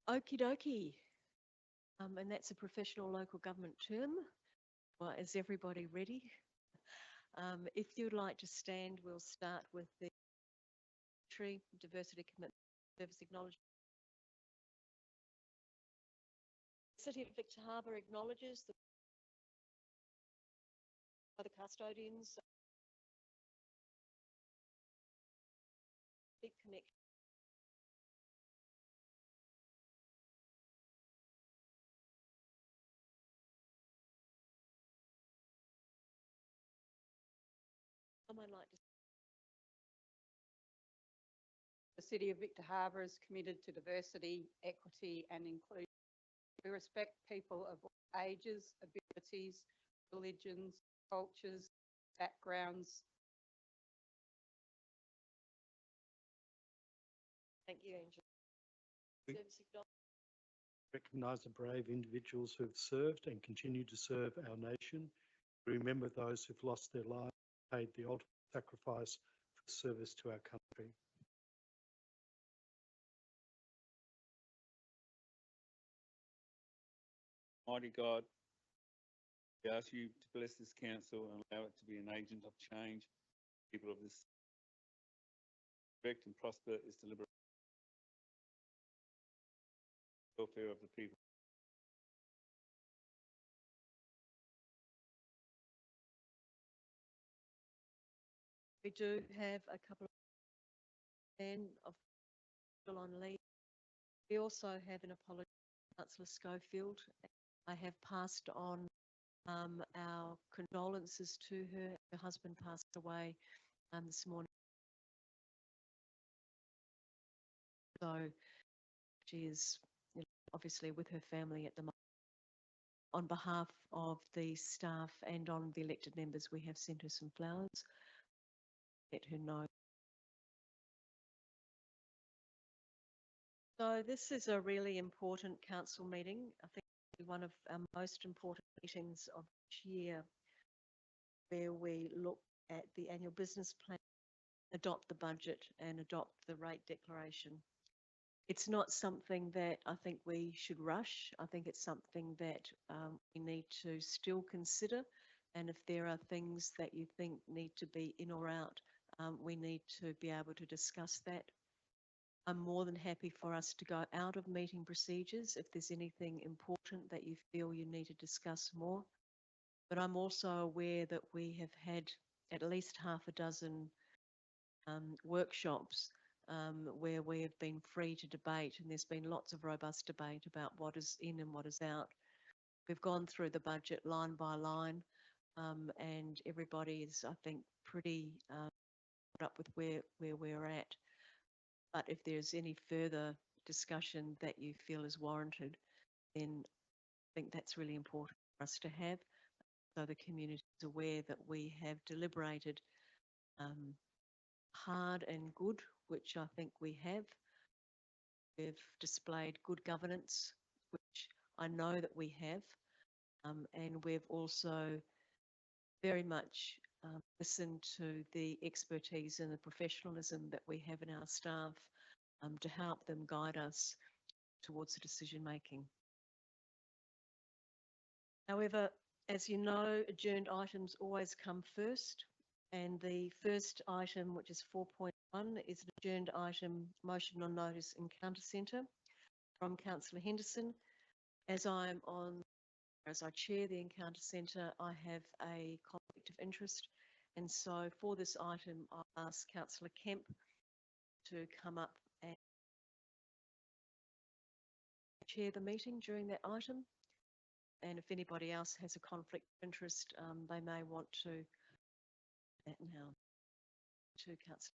Okie dokie. And that's a professional local government term. Well, is everybody ready? If you'd like to stand, we'll start with the Diversity Commitment Service Acknowledgement. City of Victor Harbor acknowledges the custodians. Big connection. Someone like to. The City of Victor Harbor is committed to diversity, equity and inclusion. We respect people of all ages, abilities, religions, cultures, backgrounds. Thank you, Angela. Recognise the brave individuals who have served and continue to serve our nation. Remember those who've lost their lives, paid the ultimate sacrifice for service to our country. Mighty God, we ask you to bless this council and allow it to be an agent of change. People of this respect and prosper is deliberate welfare of the people. We do have a couple of men of people on leave. We also have an apology from Councillor Schofield. I have passed on our condolences to her. Her husband passed away this morning. So she is obviously with her family at the moment. On behalf of the staff and on the elected members, we have sent her some flowers. Let her know. So this is a really important council meeting. I think one of our most important meetings of each year, where we look at the annual business plan, adopt the budget and adopt the rate declaration. It's not something that I think we should rush. I think it's something that we need to still consider. And if there are things that you think need to be in or out, we need to be able to discuss that. I'm more than happy for us to go out of meeting procedures if there's anything important that you feel you need to discuss more. But I'm also aware that we have had at least half a dozen workshops where we have been free to debate, and there's been lots of robust debate about what is in and what is out. We've gone through the budget line by line, and everybody is, I think, pretty caught up with where we're at. But if there's any further discussion that you feel is warranted, then I think that's really important for us to have, so the community is aware that we have deliberated hard and good, which I think we have. We've displayed good governance, which I know that we have, and we've also very much listened to the expertise and the professionalism that we have in our staff to help them guide us towards the decision making. However, as you know, adjourned items always come first, and the first item, which is 4.1, is an adjourned item, motion on notice Encounter Centre from Councillor Henderson. As I chair the Encounter Centre, I have a conflict of interest, and so for this item, I'll ask Councillor Kemp to come up and chair the meeting during that item. And if anybody else has a conflict of interest, they may want to that now. To Councillor.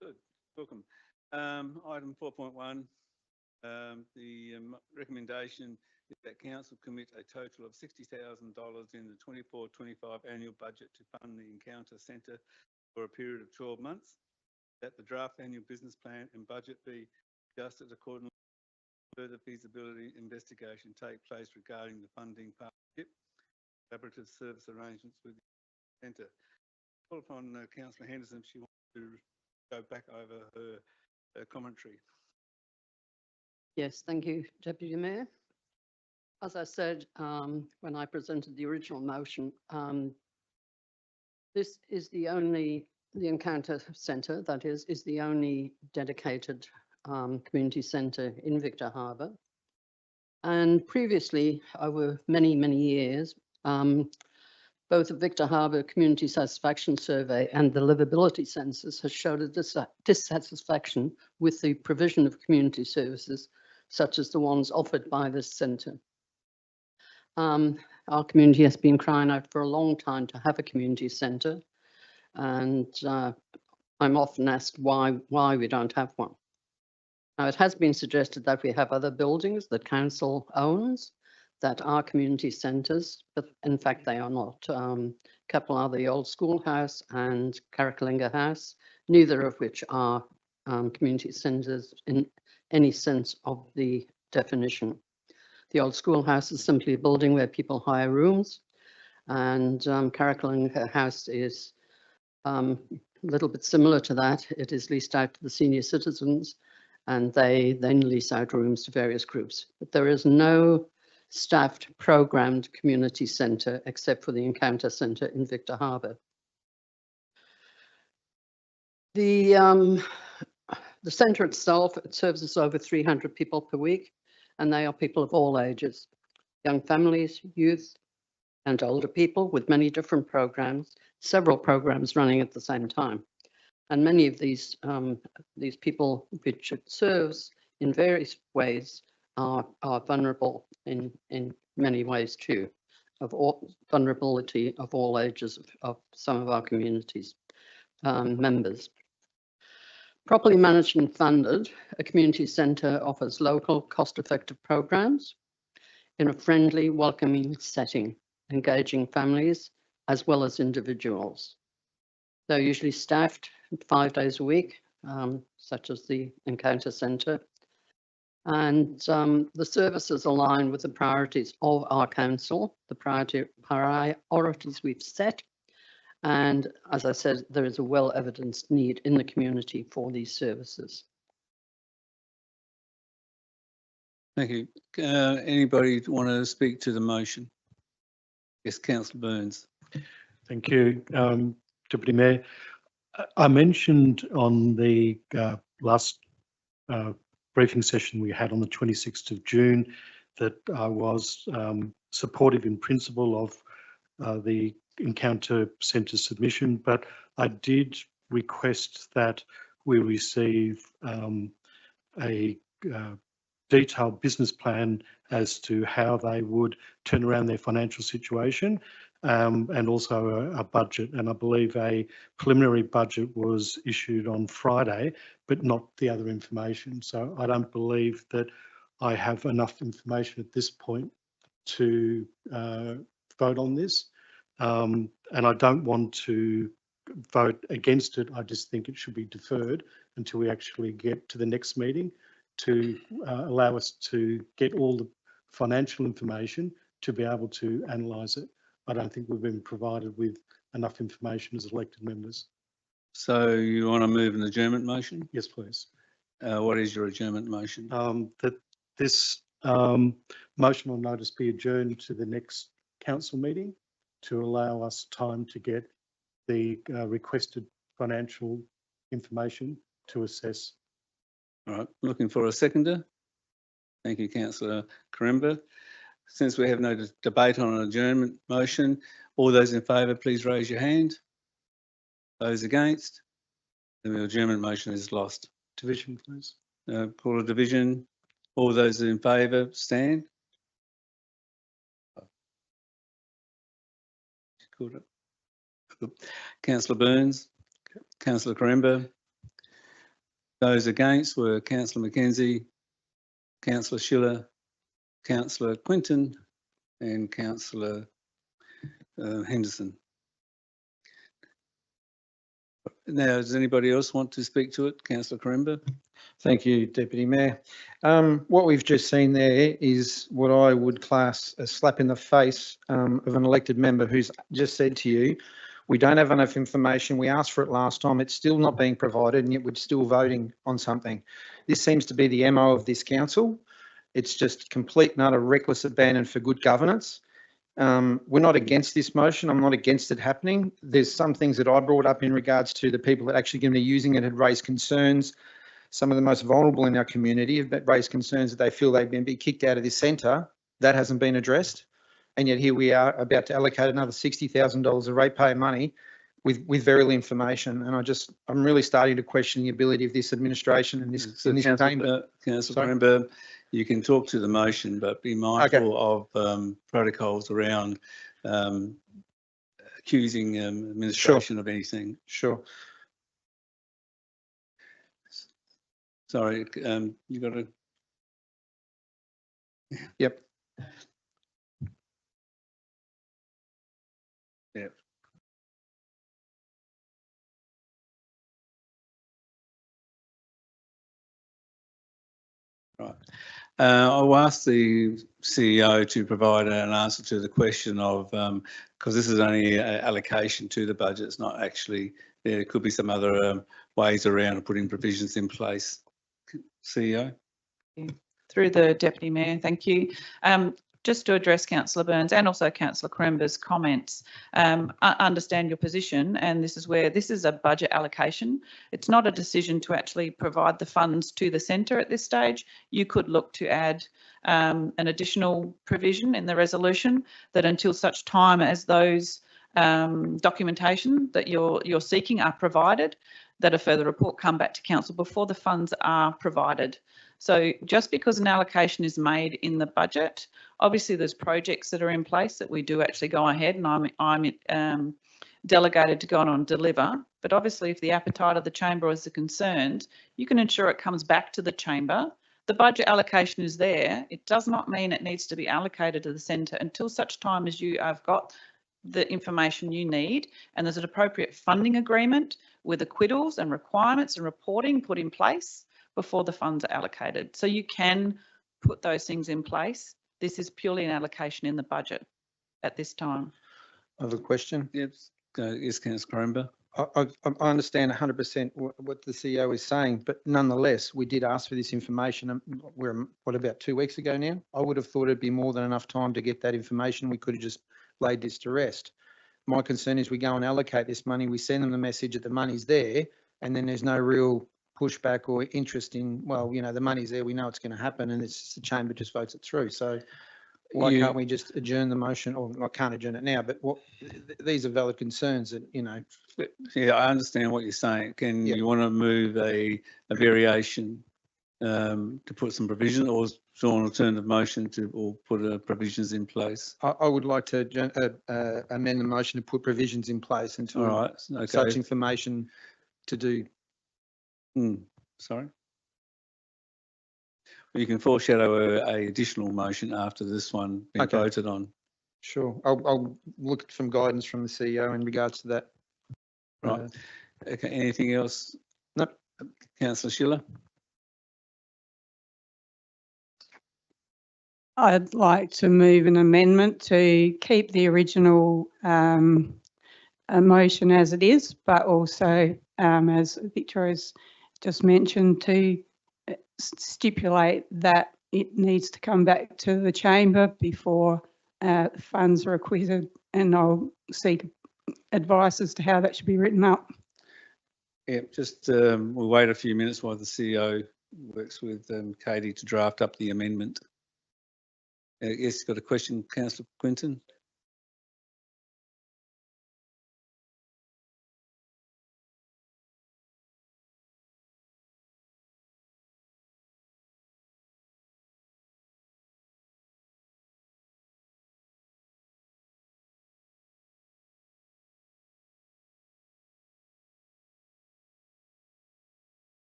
Good, welcome. Item 4.1, the recommendation is that council commit a total of $60,000 in the 24-25 annual budget to fund the Encounter Centre for a period of 12 months, that the draft annual business plan and budget be adjusted accordingly. Further feasibility investigation take place regarding the funding partnership, collaborative service arrangements with the centre. Call upon Councillor Henderson if she wants to go back over her commentary. Yes, thank you, Deputy Mayor. As I said when I presented the original motion, this is the Encounter Centre, that is the only dedicated community centre in Victor Harbor. And previously, over many, many years, both the Victor Harbor Community Satisfaction Survey and the Livability Census has showed a dissatisfaction with the provision of community services, such as the ones offered by this centre. Our community has been crying out for a long time to have a community centre, and I'm often asked why we don't have one. Now, it has been suggested that we have other buildings that council owns that are community centres, but in fact they are not. A couple are the old schoolhouse and Carricklinga House, neither of which are community centres in any sense of the definition. The old schoolhouse is simply a building where people hire rooms, and Carricklinga House is a little bit similar to that. It is leased out to the senior citizens, and they then lease out rooms to various groups. But there is no staffed programmed community centre except for the Encounter Centre in Victor Harbor. The centre itself, it services over 300 people per week, and they are people of all ages, young families, youth, and older people with many different programs, several programs running at the same time. And many of these people which it serves in various ways are vulnerable in many ways too, vulnerability of all ages of some of our communities members. Properly managed and funded, a community centre offers local, cost-effective programs in a friendly, welcoming setting, engaging families as well as individuals. They're usually staffed 5 days a week, such as the Encounter Centre. And the services align with the priorities of our council, the priorities we've set. And as I said, there is a well-evidenced need in the community for these services. Thank you. Anybody want to speak to the motion? Yes, Councillor Burns. Thank you, Deputy Mayor. I mentioned on the last briefing session we had on the 26th of June that I was supportive in principle of the Encounter Centre submission, but I did request that we receive a detailed business plan as to how they would turn around their financial situation, and also a budget. And I believe a preliminary budget was issued on Friday, but not the other information. So I don't believe that I have enough information at this point to vote on this. And I don't want to vote against it. I just think it should be deferred until we actually get to the next meeting to allow us to get all the financial information to be able to analyse it. I don't think we've been provided with enough information as elected members. So you want to move an adjournment motion? Yes, please. What is your adjournment motion? That this motion will notice be adjourned to the next council meeting to allow us time to get the requested financial information to assess. All right, looking for a seconder. Thank you, Councillor Karimba. Since we have no debate on an adjournment motion, all those in favour, please raise your hand. Those against? The adjournment motion is lost. Division, please. Call a division. All those in favour, stand. Councillor Burns, Councillor Karimba. Those against were Councillor McKenzie, Councillor Schiller, Councillor Quinton and Councillor Henderson. Now, does anybody else want to speak to it? Councillor Corimba? Thank you, Deputy Mayor. What we've just seen there is what I would class a slap in the face of an elected member who's just said to you, we don't have enough information. We asked for it last time. It's still not being provided, and yet we're still voting on something. This seems to be the MO of this council. It's just complete and utter reckless abandon for good governance. We're not against this motion. I'm not against it happening. There's some things that I brought up in regards to the people that actually going to be using it had raised concerns. Some of the most vulnerable in our community have raised concerns that they feel they've been kicked out of this centre. That hasn't been addressed. And yet here we are about to allocate another $60,000 of ratepayer money with very little information. And I'm really starting to question the ability of this administration and this chamber. Councillor Corimba, you can talk to the motion, but be mindful of protocols around accusing administration of anything. Sure. Sorry, you got to. Yep. Yep. Right. I'll ask the CEO to provide an answer to the question of, because this is only an allocation to the budget, it's not actually, there could be some other ways around putting provisions in place. CEO? Through the Deputy Mayor, thank you. Just to address Councillor Burns and also Councillor Corimba's comments, I understand your position, and this is a budget allocation. It's not a decision to actually provide the funds to the centre at this stage. You could look to add an additional provision in the resolution that until such time as those documentation that you're seeking are provided, that a further report come back to council before the funds are provided. So just because an allocation is made in the budget, obviously there's projects that are in place that we do actually go ahead, and I'm delegated to go on and deliver. But obviously if the appetite of the chamber is concerned, you can ensure it comes back to the chamber. The budget allocation is there. It does not mean it needs to be allocated to the centre until such time as you have got the information you need and there's an appropriate funding agreement with acquittals and requirements and reporting put in place before the funds are allocated. So you can put those things in place. This is purely an allocation in the budget at this time. I have a question. Yes, Councillor Corimba. I understand 100% what the CEO is saying, but nonetheless, we did ask for this information. We're, what, about 2 weeks ago now? I would have thought it'd be more than enough time to get that information. We could have just laid this to rest. My concern is we go and allocate this money, we send them the message that the money's there, and then there's no real pushback or interest in, well, you know, the money's there, we know it's going to happen, and it's the chamber just votes it through. So why can't we just adjourn the motion? Or I can't adjourn it now, but these are valid concerns that, you know. Yeah, I understand what you're saying. You want to move a variation to put some provision, or draw an alternative motion to or put provisions in place? I would like to amend the motion to put provisions in place until such information to do. Sorry. Well, you can foreshadow a additional motion after this one being voted on. Sure. I'll look at some guidance from the CEO in regards to that. Right. Okay. Anything else? No. Councillor Schiller? I'd like to move an amendment to keep the original motion as it is, but also, as Victoria's just mentioned, to stipulate that it needs to come back to the chamber before funds are acquitted, and I'll seek advice as to how that should be written up. Yeah, just we'll wait a few minutes while the CEO works with Katie to draft up the amendment. Yes, got a question, Councillor Quinton?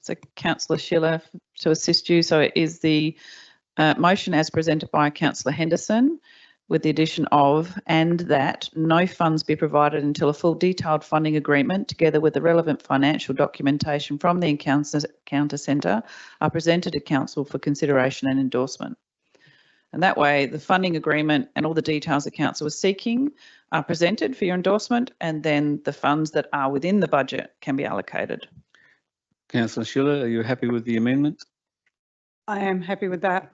So Councillor Schiller to assist you. So it is the motion as presented by Councillor Henderson with the addition of and that no funds be provided until a full detailed funding agreement together with the relevant financial documentation from the Encounter Centre are presented to Council for consideration and endorsement. And that way the funding agreement and all the details the Council is seeking are presented for your endorsement, and then the funds that are within the budget can be allocated. Councillor Schiller, are you happy with the amendment? I am happy with that.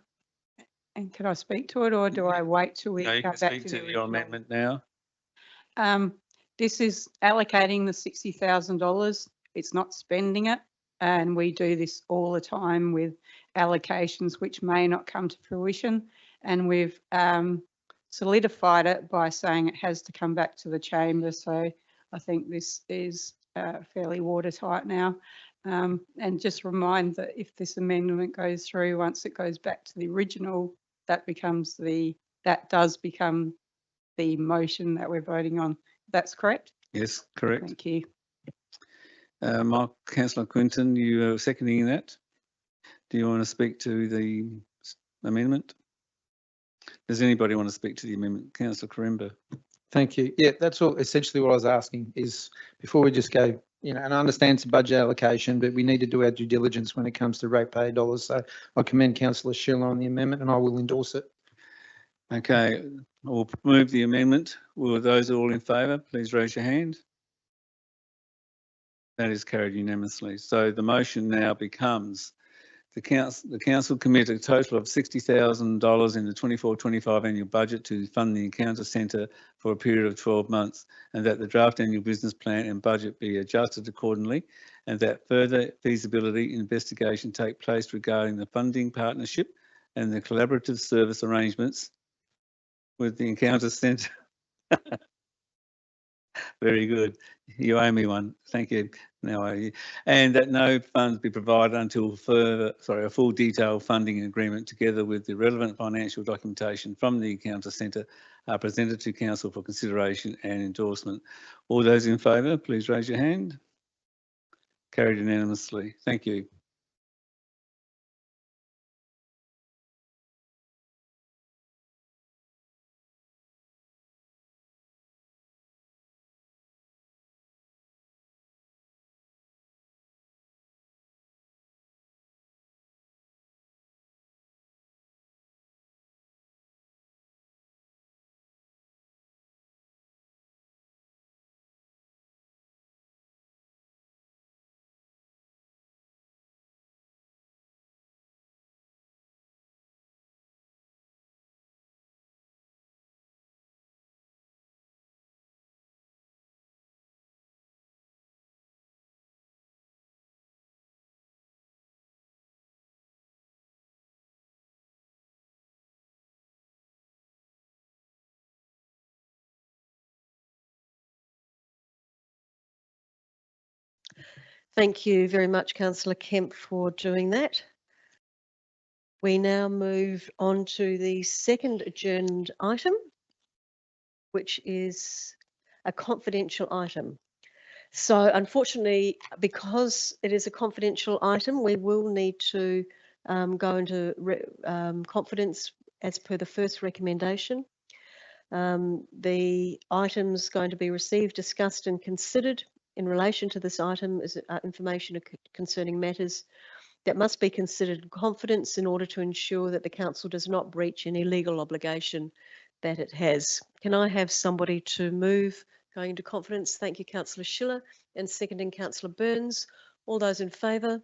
And can I speak to it, or do I wait till we No, you go can back speak to to the your original? amendment now. This is allocating the $60,000. It's not spending it. And we do this all the time with allocations which may not come to fruition. And we've solidified it by saying it has to come back to the chamber. So I think this is fairly watertight now. And just remind that if this amendment goes through, once it goes back to the original, that does become the motion that we're voting on. That's correct? Yes, correct. Thank you. Councillor Quinton, you are seconding that. Do you want to speak to the amendment? Does anybody want to speak to the amendment? Councillor Corimba. Thank you. Yeah, that's all essentially what I was asking is before we just go, and I understand it's a budget allocation, but we need to do our due diligence when it comes to ratepayer dollars. So I commend Councillor Schiller on the amendment and I will endorse it. Okay, we'll move the amendment. Will those all in favour, please raise your hand. That is carried unanimously. So the motion now becomes the council commit a total of $60,000 in the 24-25 annual budget to fund the Encounter Centre for a period of 12 months, and that the draft annual business plan and budget be adjusted accordingly, and that further feasibility investigation take place regarding the funding partnership and the collaborative service arrangements with the Encounter Centre. Very good. You owe me one. Thank you. Now owe you. And that no funds be provided until a full detailed funding agreement together with the relevant financial documentation from the Encounter Centre are presented to Council for consideration and endorsement. All those in favour, please raise your hand. Carried unanimously. Thank you. Thank you very much, Councillor Kemp, for doing that. We now move on to the second adjourned item, which is a confidential item. So unfortunately, because it is a confidential item, we will need to go into confidence as per the first recommendation. The items going to be received, discussed and considered in relation to this item is information concerning matters that must be considered in confidence in order to ensure that the council does not breach any legal obligation that it has. Can I have somebody to move going into confidence? Thank you, Councillor Schiller, and seconding Councillor Burns. All those in favour?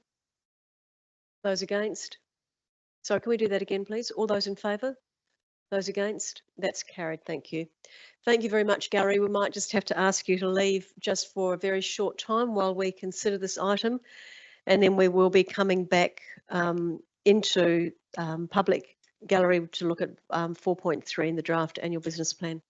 Those against? Sorry, can we do that again, please? All those in favour? Those against? That's carried. Thank you. Thank you very much, Gary. We might just have to ask you to leave just for a very short time while we consider this item, and then we will be coming back into public gallery to look at 4.3 in the draft annual business plan.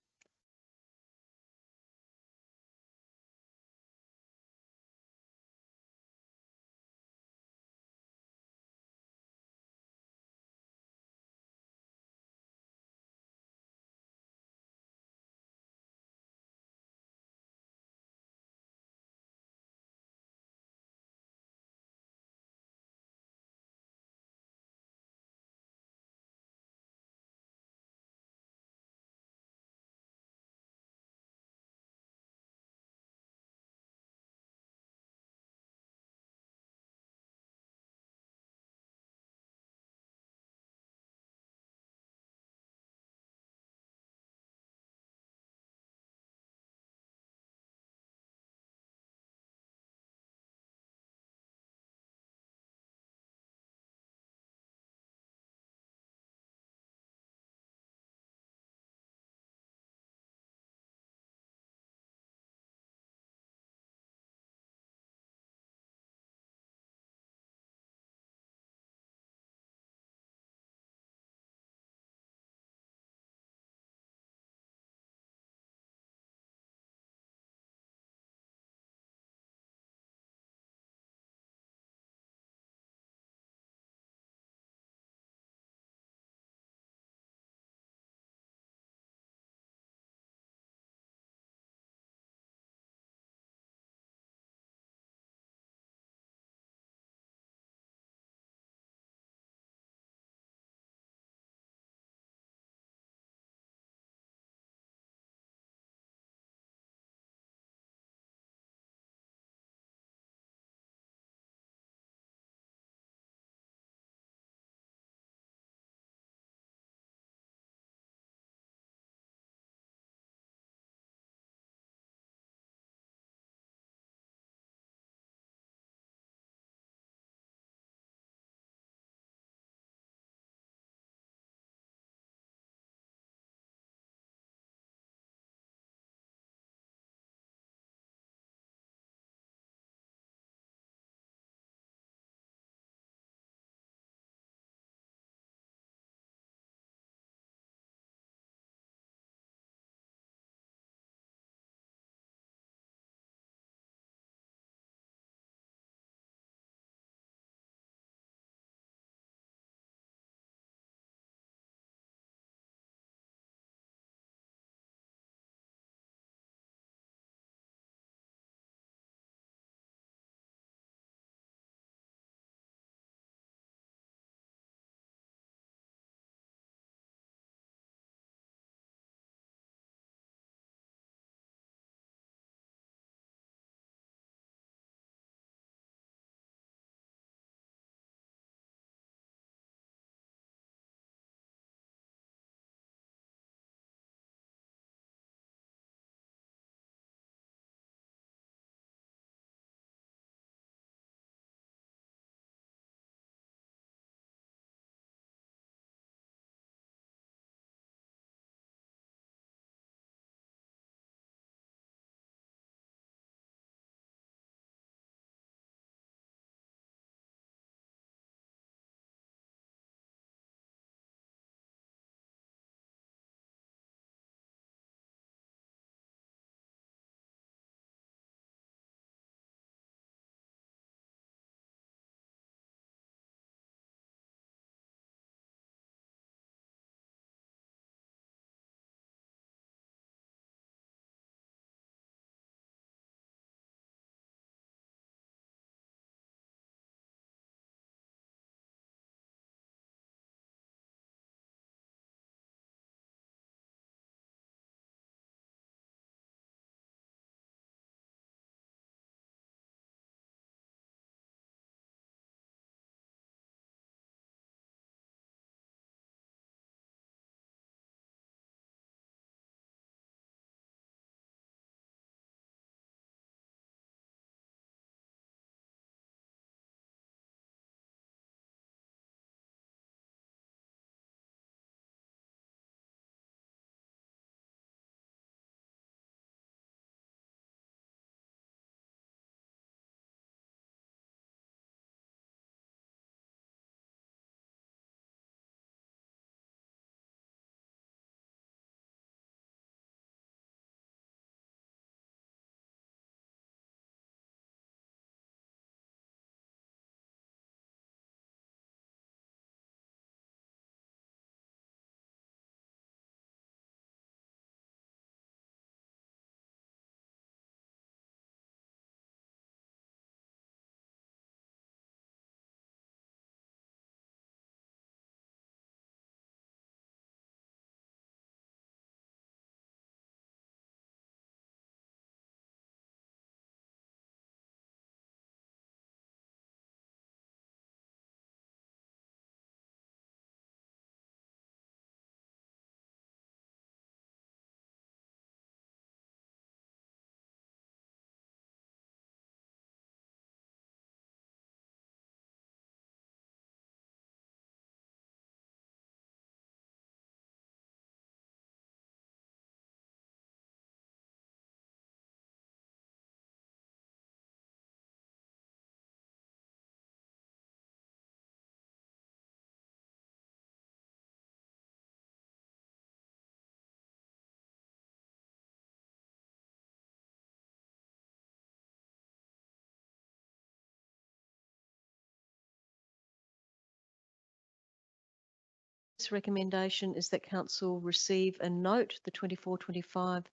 first recommendation is that council receive and note the 24-25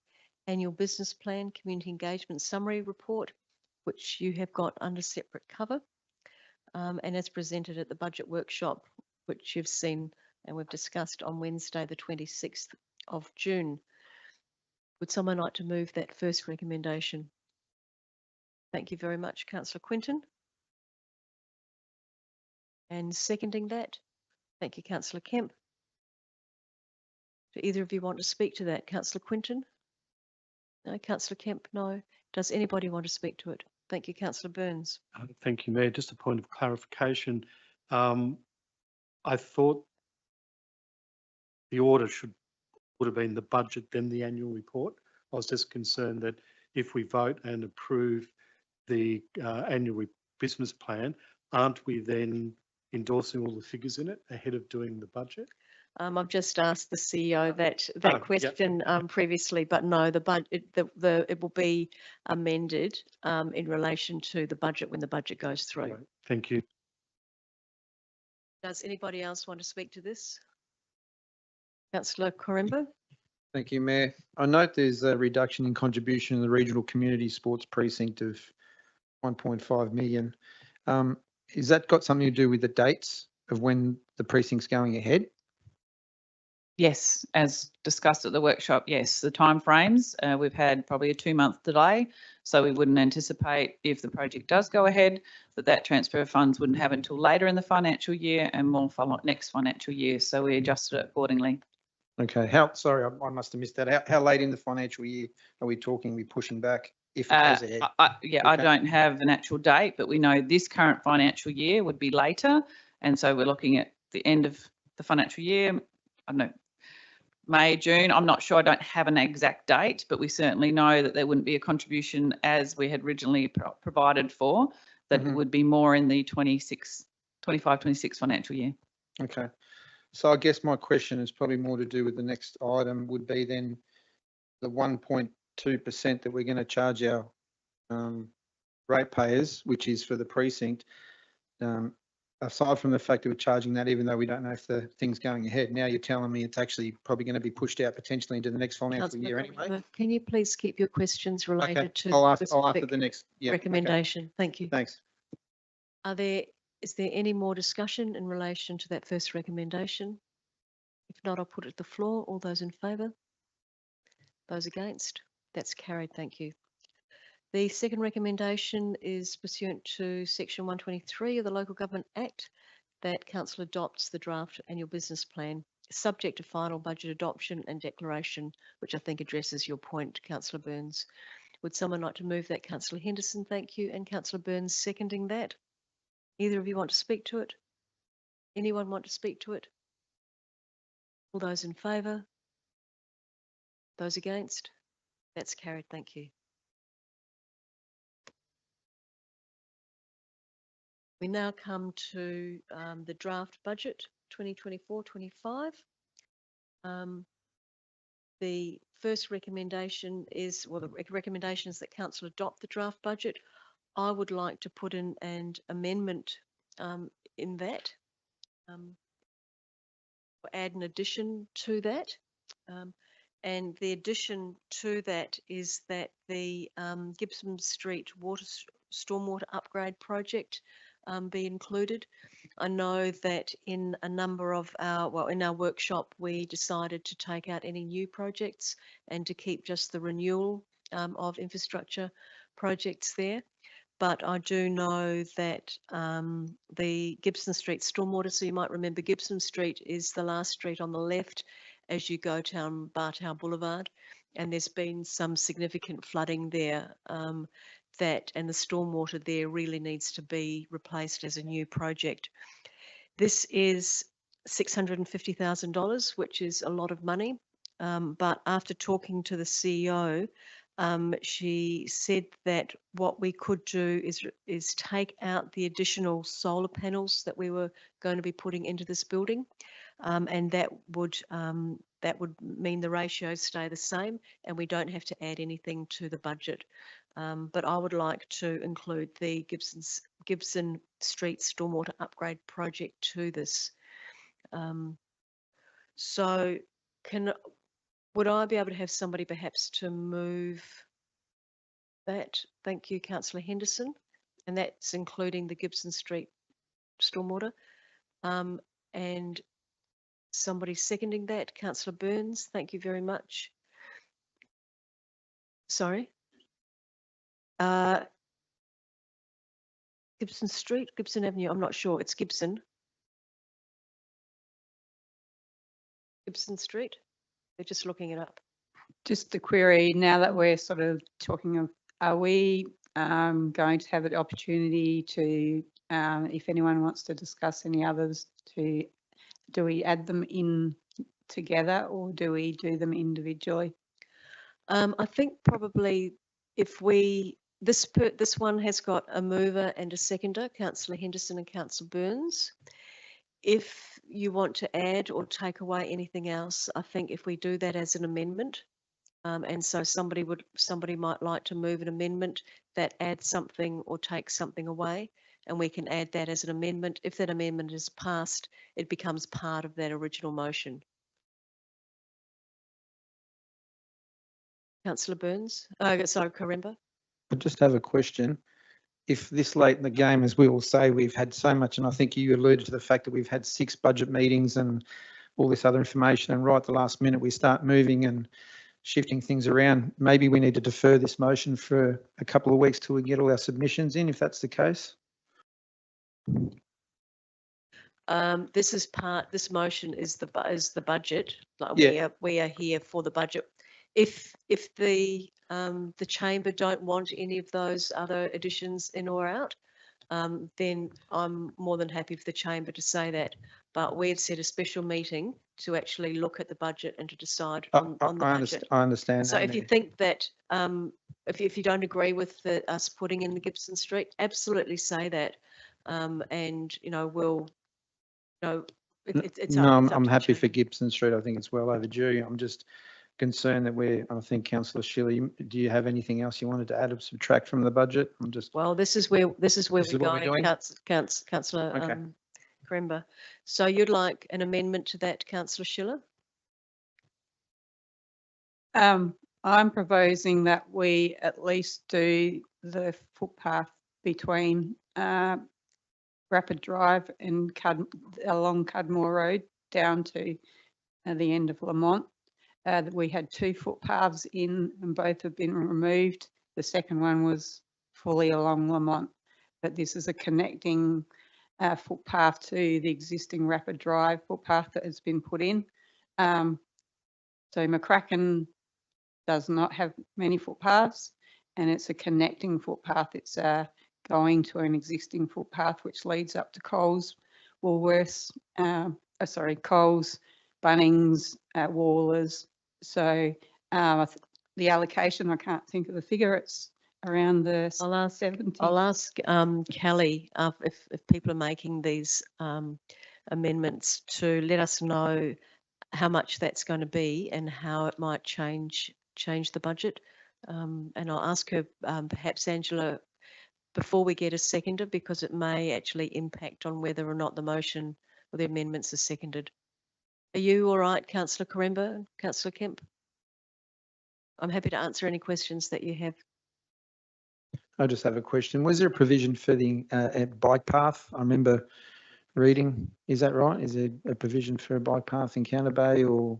annual business plan community engagement summary report, which you have got under separate cover, and as presented at the budget workshop, which you've seen and we've discussed on Wednesday, the 26th of June. Would someone like to move that first recommendation? Thank you very much, Councillor Quinton. And seconding that, thank you, Councillor Kemp. Do either of you want to speak to that? Councillor Quinton? No, Councillor Kemp, no. Does anybody want to speak to it? Thank you, Councillor Burns. Thank you, Mayor. Just a point of clarification. I thought the order would have been the budget, then the annual report. I was just concerned that if we vote and approve the annual business plan, aren't we then endorsing all the figures in it ahead of doing the budget? I've just asked the CEO that Yep. question previously, but no, the budget, it will be amended in relation to the budget when the budget goes through. Right. Thank you. Does anybody else want to speak to this? Councillor Corembo? Thank you, Mayor. I note there's a reduction in contribution in the regional community sports precinct of 1.5 million. Is that got something to do with the dates of when the precinct's going ahead? Yes, as discussed at the workshop, yes, the timeframes, we've had probably a 2-month delay. So we wouldn't anticipate if the project does go ahead, that transfer of funds wouldn't happen until later in the financial year and more follow next financial year. So we adjusted it accordingly. Okay, sorry, I must have missed that. How late in the financial year are we talking? Are we pushing back if it goes ahead? I Okay. don't have an actual date, but we know this current financial year would be later. And so we're looking at the end of the financial year, I don't know, May, June. I'm not sure. I don't have an exact date, but we certainly know that there wouldn't be a contribution as we had originally provided for, that it would be more in the 25-26 financial year. Okay. So I guess my question is probably more to do with the next item would be then the 1.2% that we're going to charge our ratepayers, which is for the precinct. Aside from the fact that we're charging that, even though we don't know if the thing's going ahead, now you're telling me it's actually probably going to be pushed out potentially into the next financial year anyway. Can you please keep your questions related Okay, to I'll the after the next recommendation? Thank you. Thanks. Is there any more discussion in relation to that first recommendation? If not, I'll put it to the floor. All those in favour? Those against? That's carried. Thank you. The second recommendation is pursuant to section 123 of the Local Government Act that council adopts the draft annual business plan subject to final budget adoption and declaration, which I think addresses your point, Councillor Burns. Would someone like to move that? Councillor Henderson, thank you. And Councillor Burns seconding that. Either of you want to speak to it? Anyone want to speak to it? All those in favour? Those against? That's carried. Thank you. We now come to the draft budget 2024-25. The first recommendation is, well, the recommendation is that council adopt the draft budget. I would like to put in an amendment in that, or add an addition to that. And the addition to that is that the Gibson Street stormwater upgrade project be included. I know that in a number of in our workshop, we decided to take out any new projects and to keep just the renewal of infrastructure projects there. But I do know that the Gibson Street stormwater, so you might remember Gibson Street is the last street on the left as you go down Bartow Boulevard, and there's been some significant flooding there and the stormwater there really needs to be replaced as a new project. This is $650,000, which is a lot of money, but after talking to the CEO, she said that what we could do is take out the additional solar panels that we were going to be putting into this building, and that would mean the ratios stay the same and we don't have to add anything to the budget. But I would like to include the Gibson Street stormwater upgrade project to this. So would I be able to have somebody perhaps to move that? Thank you, councillor Henderson. And that's including the Gibson Street stormwater. And somebody seconding that, councillor Burns, thank you very much. Sorry. Gibson Street, Gibson Avenue, I'm not sure, it's Gibson. Gibson Street, they're just looking it up. Just the query, now that we're sort of talking of, are we going to have the opportunity to, if anyone wants to discuss any others, do we add them in together or do we do them individually? I think probably if this one has got a mover and a seconder, councillor Henderson and councillor Burns. If you want to add or take away anything else, I think if we do that as an amendment, and so somebody might like to move an amendment that adds something or takes something away, and we can add that as an amendment. If that amendment is passed, it becomes part of that original motion. Councillor Burns, sorry, Karemba. I just have a question. If this late in the game, as we all say, we've had so much, and I think you alluded to the fact that we've had 6 budget meetings and all this other information, and right at the last minute we start moving and shifting things around, maybe we need to defer this motion for a couple of weeks till we get all our submissions in, if that's the case. This motion is the budget. Like Yeah. we are here for the budget. If the chamber don't want any of those other additions in or out, then I'm more than happy for the chamber to say that. But we've set a special meeting to actually look at the budget and to decide on the budget. I understand. So that, if you think that, if you don't agree with us putting in the Gibson Street, absolutely say that. And, you know, we'll, you know, it's no, up I'm to the happy for chamber. Gibson Street. I think it's well overdue. I'm just concerned that I think Councillor Schiller, do you have anything else you wanted to add or subtract from the budget? I'm just. Well, this is where This we're is what we're going, doing? Councillor Okay. Kremba. So you'd like an amendment to that, Councillor Schiller? I'm proposing that we at least do the footpath between Rapid Drive and along Cudmore Road down to the end of Lamont. That we had 2 footpaths in and both have been removed. The second one was fully along Lamont, but this is a connecting footpath to the existing Rapid Drive footpath that has been put in. So McCracken does not have many footpaths, and it's a connecting footpath. It's going to an existing footpath which leads up to Coles, Woolworths, Coles, Bunnings, Wallers. So the allocation, I can't think of the figure. It's around the 70. I'll ask Kelly if people are making these amendments to let us know how much that's going to be and how it might change the budget. And I'll ask her, perhaps Angela, before we get a seconder, because it may actually impact on whether or not the motion or the amendments are seconded. Are you all right, Councillor Karemba and Councillor Kemp? I'm happy to answer any questions that you have. I just have a question. Was there a provision for the bike path? I remember reading. Is that right? Is there a provision for a bike path in Counter Bay, or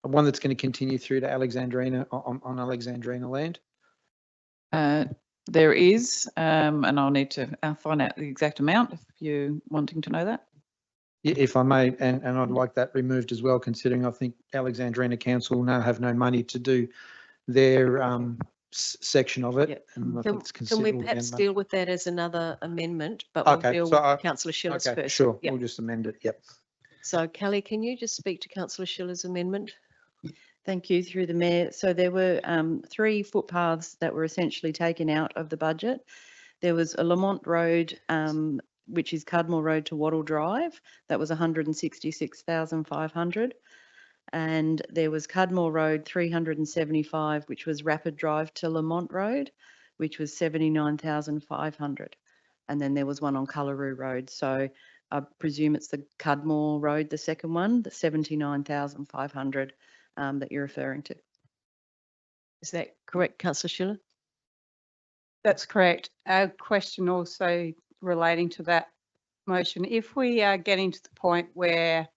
one that's going to continue through to Alexandrina on Alexandrina land? There is, and I'll need to find out the exact amount if you're wanting to know that. If I may, and I'd like that removed as well, considering I think Alexandrina Council now have no money to do their section of it. Yep. And I Can, think it's can we considerable. perhaps again, deal with that as another amendment, but we'll Okay, deal so with Councillor Schiller's okay, first. sure. Yep. We'll just amend it. Yep. So Kelly, can you just speak to Councillor Schiller's amendment? Thank you, through the Mayor. So there were 3 footpaths that were essentially taken out of the budget. There was a Lamont Road, which is Cudmore Road to Wattle Drive. That was 166,500. And there was Cudmore Road 375, which was Rapid Drive to Lamont Road, which was 79,500. And then there was one on Cullaroo Road. So I presume it's the Cudmore Road, the second one, the 79,500 that you're referring to. Is that correct, councillor Schiller? That's correct. A question also relating to that motion. If we are getting to the point where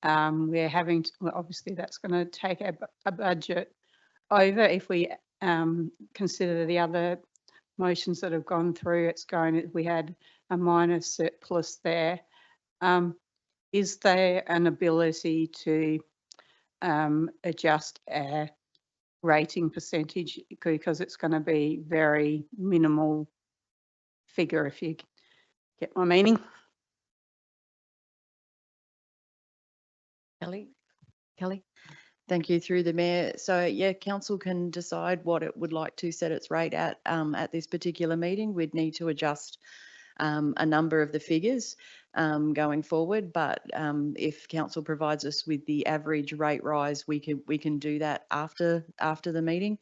we're having to, well, obviously that's going to take a budget over. If we consider the other motions that have gone through, we had a minor surplus there. Is there an ability to adjust our rating percentage, because it's going to be very minimal figure, if you get my meaning? Kelly? Thank you, through the mayor. So yeah, council can decide what it would like to set its rate at this particular meeting. We'd need to adjust a number of the figures going forward, but if council provides us with the average rate rise, we can do that after the meeting.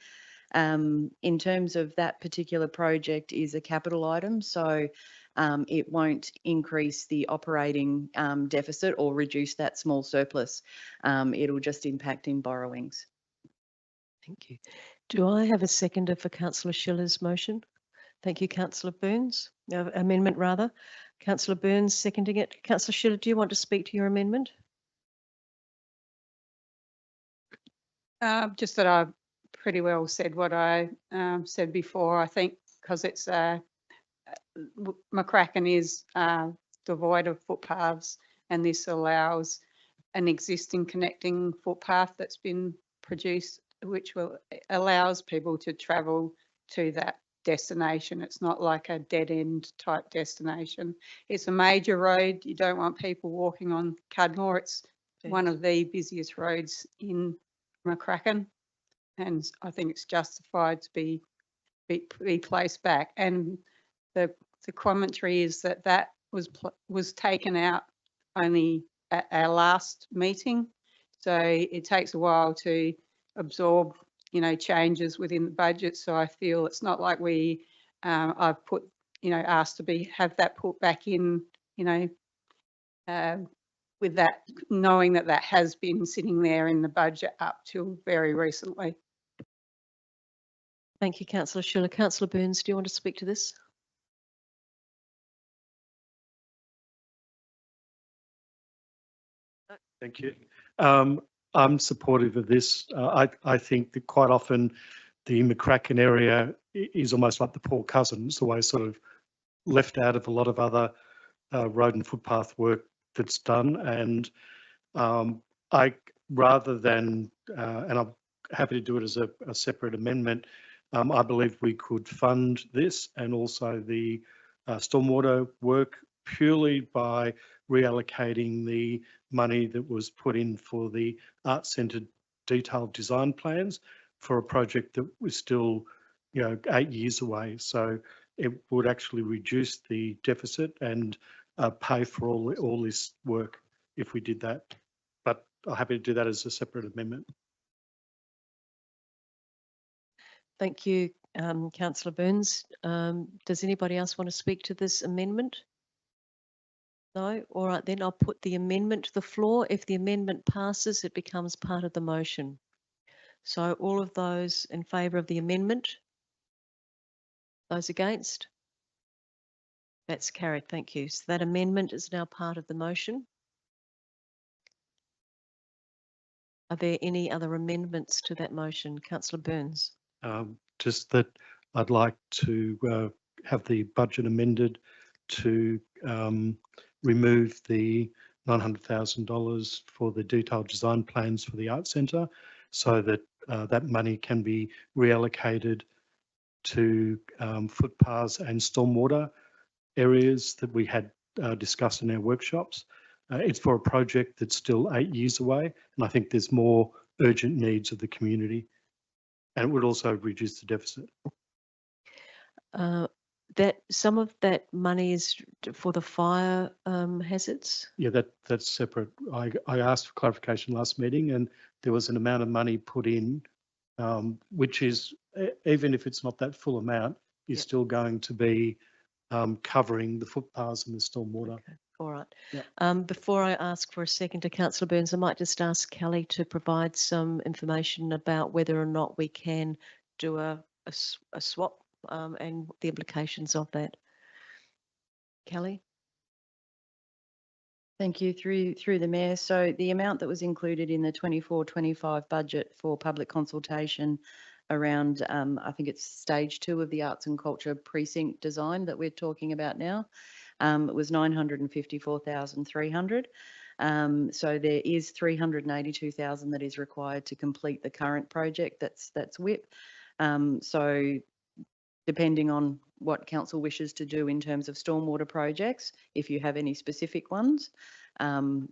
In terms of that particular project is a capital item, so it won't increase the operating deficit or reduce that small surplus. It'll just impact in borrowings. Thank you. Do I have a seconder for councillor Schiller's motion? Thank you, councillor Burns. Amendment rather. Councillor Burns seconding it. Councillor Schiller, do you want to speak to your amendment? Just that I pretty well said what I said before. I think because it's McCracken is devoid of footpaths, and this allows an existing connecting footpath that's been produced, which allows people to travel to that destination. It's not like a dead end type destination. It's a major road. You don't want people walking on Cudmore. It's one of the busiest roads in McCracken, and I think it's justified to be placed back. And the commentary is that was taken out only at our last meeting, so it takes a while to absorb, changes within the budget. So I feel it's not like I've put, asked to have that put back in, with that, knowing that has been sitting there in the budget up till very recently. Thank you, councillor Schiller. Councillor Burns, do you want to speak to this? Thank you. I'm supportive of this. I think that quite often the McCracken area is almost like the poor cousin. It's always sort of left out of a lot of other road and footpath work that's done. And rather than, and I'm happy to do it as a separate amendment, I believe we could fund this and also the stormwater work purely by reallocating the money that was put in for the Art Centre detailed design plans for a project that was still, 8 years away. So it would actually reduce the deficit and pay for all this work if we did that. But I'm happy to do that as a separate amendment. Thank you, councillor Burns. Does anybody else want to speak to this amendment? No? All right, then I'll put the amendment to the floor. If the amendment passes, it becomes part of the motion. So all of those in favour of the amendment? Those against? That's carried. Thank you. So that amendment is now part of the motion. Are there any other amendments to that motion? Councillor Burns. Just that I'd like to have the budget amended to remove the $900,000 for the detailed design plans for the Art Centre, so that that money can be reallocated to footpaths and stormwater areas that we had discussed in our workshops. It's for a project that's still 8 years away, and I think there's more urgent needs of the community, and it would also reduce the deficit. That some of that money is for the fire hazards? Yeah, that's separate. I asked for clarification last meeting, and there was an amount of money put in, which is, even if it's not that full amount, is still going to be covering the footpaths and the stormwater. Okay. All right. Yep. Before I ask for a second to Councillor Burns, I might just ask Kelly to provide some information about whether or not we can do a swap and the implications of that. Kelly? Thank you. Through the Mayor. So the amount that was included in the 24-25 budget for public consultation around, I think it's stage 2 of the Arts and Culture precinct design that we're talking about now, it was 954,300. So there is 382,000 that is required to complete the current project. That's WIP. So depending on what council wishes to do in terms of stormwater projects, if you have any specific ones,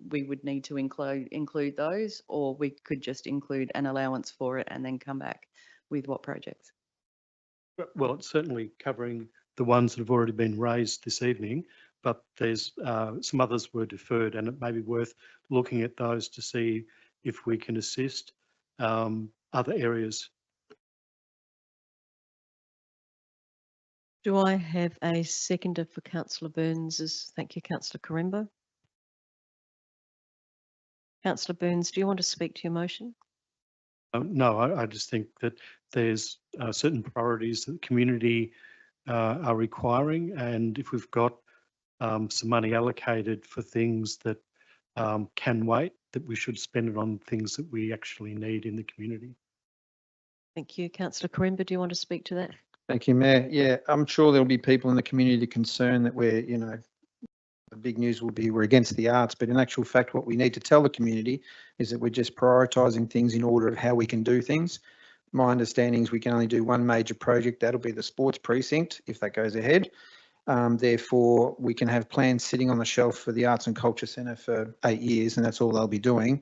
we would need to include those, or we could just include an allowance for it and then come back with what projects. Well, it's certainly covering the ones that have already been raised this evening, but there's some others were deferred, and it may be worth looking at those to see if we can assist other areas. Do I have a seconder for Councillor Burns's? Thank you, Councillor Karembo. Councillor Burns, do you want to speak to your motion? No, I just think that there's certain priorities that the community are requiring, and if we've got some money allocated for things that can wait, that we should spend it on things that we actually need in the community. Thank you. Councillor Karembo, do you want to speak to that? Thank you, Mayor. Yeah, I'm sure there'll be people in the community concerned that we're, the big news will be we're against the arts, but in actual fact, what we need to tell the community is that we're just prioritising things in order of how we can do things. My understanding is we can only do one major project. That'll be the sports precinct if that goes ahead. Therefore, we can have plans sitting on the shelf for the Arts and Culture Centre for 8 years, and that's all they'll be doing.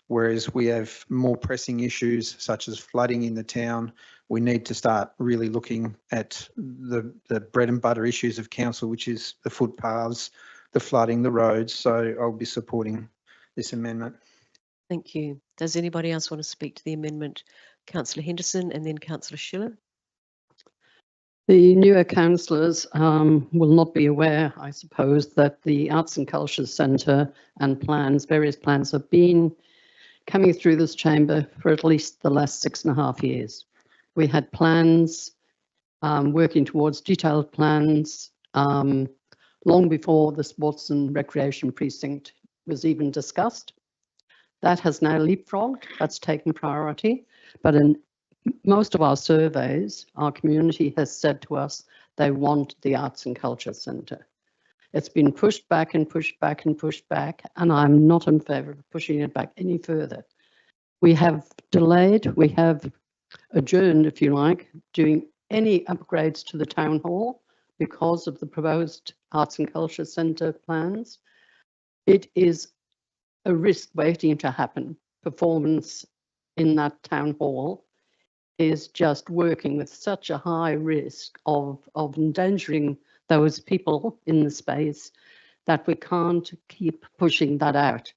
Whereas we have more pressing issues such as flooding in the town. We need to start really looking at the bread and butter issues of council, which is the footpaths, the flooding, the roads. So I'll be supporting this amendment. Thank you. Does anybody else want to speak to the amendment? Councillor Henderson and then Councillor Schiller. The newer councillors will not be aware, I suppose, that the Arts and Culture Centre and various plans have been coming through this chamber for at least the last 6.5 years. We had plans, working towards detailed plans, long before the Sports and Recreation Precinct was even discussed. That has now leapfrogged, that's taken priority, but in most of our surveys, our community has said to us they want the Arts and Culture Centre. It's been pushed back and pushed back and pushed back, and I'm not in favour of pushing it back any further. We have delayed, we have adjourned, if you like, doing any upgrades to the town hall because of the proposed Arts and Culture Centre plans. It is a risk waiting to happen. Performance in that town hall is just working with such a high risk of endangering those people in the space that we can't keep pushing that out.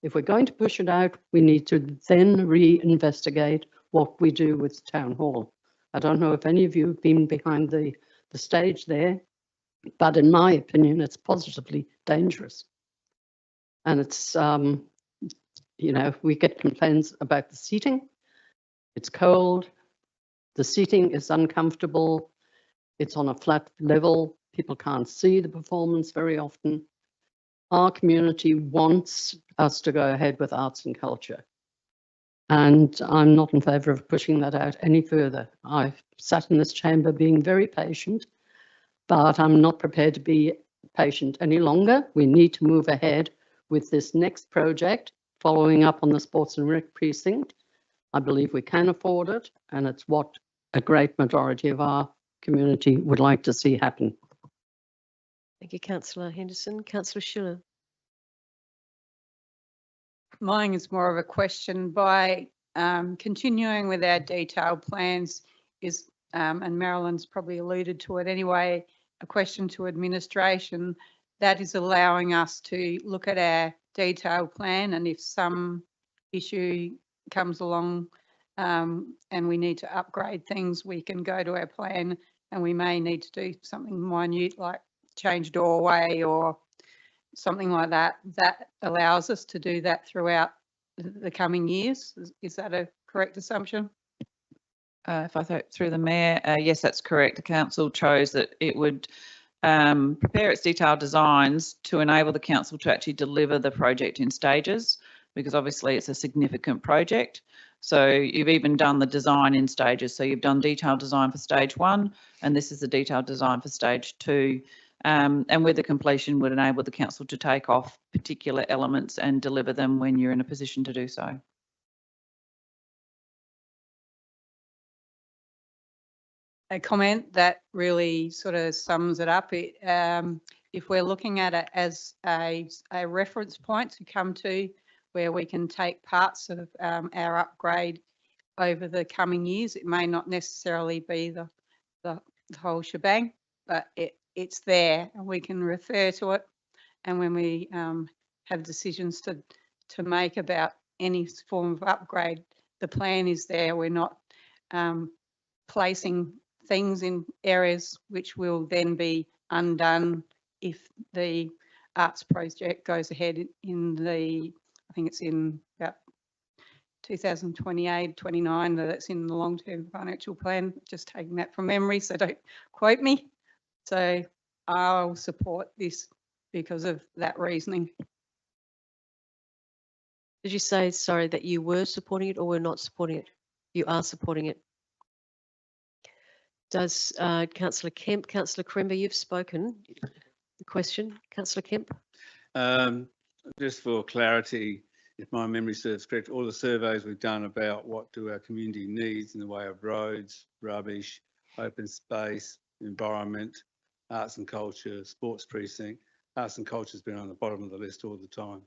If we're going to push it out, we need to then re-investigate what we do with town hall. I don't know if any of you have been behind the stage there, but in my opinion, it's positively dangerous. And it's, we get complaints about the seating. It's cold. The seating is uncomfortable. It's on a flat level. People can't see the performance very often. Our community wants us to go ahead with arts and culture. And I'm not in favour of pushing that out any further. I've sat in this chamber being very patient, but I'm not prepared to be patient any longer. We need to move ahead with this next project, following up on the Sports and Rec Precinct. I believe we can afford it, and it's what a great majority of our community would like to see happen. Thank you, Councillor Henderson. Councillor Schiller. Mine is more of a question. By continuing with our detailed plans is, and Marilyn's probably alluded to it anyway, a question to administration that is allowing us to look at our detailed plan, and if some issue comes along and we need to upgrade things, we can go to our plan, and we may need to do something minute like change doorway or something like that, that allows us to do that throughout the coming years. Is that a correct assumption? If I through the mayor, yes, that's correct. The council chose that it would prepare its detailed designs to enable the council to actually deliver the project in stages, because obviously it's a significant project. So you've even done the design in stages. So you've done detailed design for stage 1, and this is the detailed design for stage 2. And with the completion would enable the council to take off particular elements and deliver them when you're in a position to do so. A comment that really sort of sums it up. If we're looking at it as a reference point to come to, where we can take parts of our upgrade over the coming years, it may not necessarily be the whole shebang, but it's there and we can refer to it. And when we have decisions to make about any form of upgrade, the plan is there. We're not placing things in areas which will then be undone if the arts project goes ahead in the, I think it's in about 2028, 29, that's in the long-term financial plan, just taking that from memory, so don't quote me. So I'll support this because of that reasoning. Did you say, sorry, that you were supporting it or were not supporting it? You are supporting it. Does Councillor Kemp, Councillor Crember, you've spoken. The question, Councillor Kemp. Just for clarity, if my memory serves correct, all the surveys we've done about what do our community needs in the way of roads, rubbish, open space, environment, arts and culture, sports precinct, arts and culture has been on the bottom of the list all the time.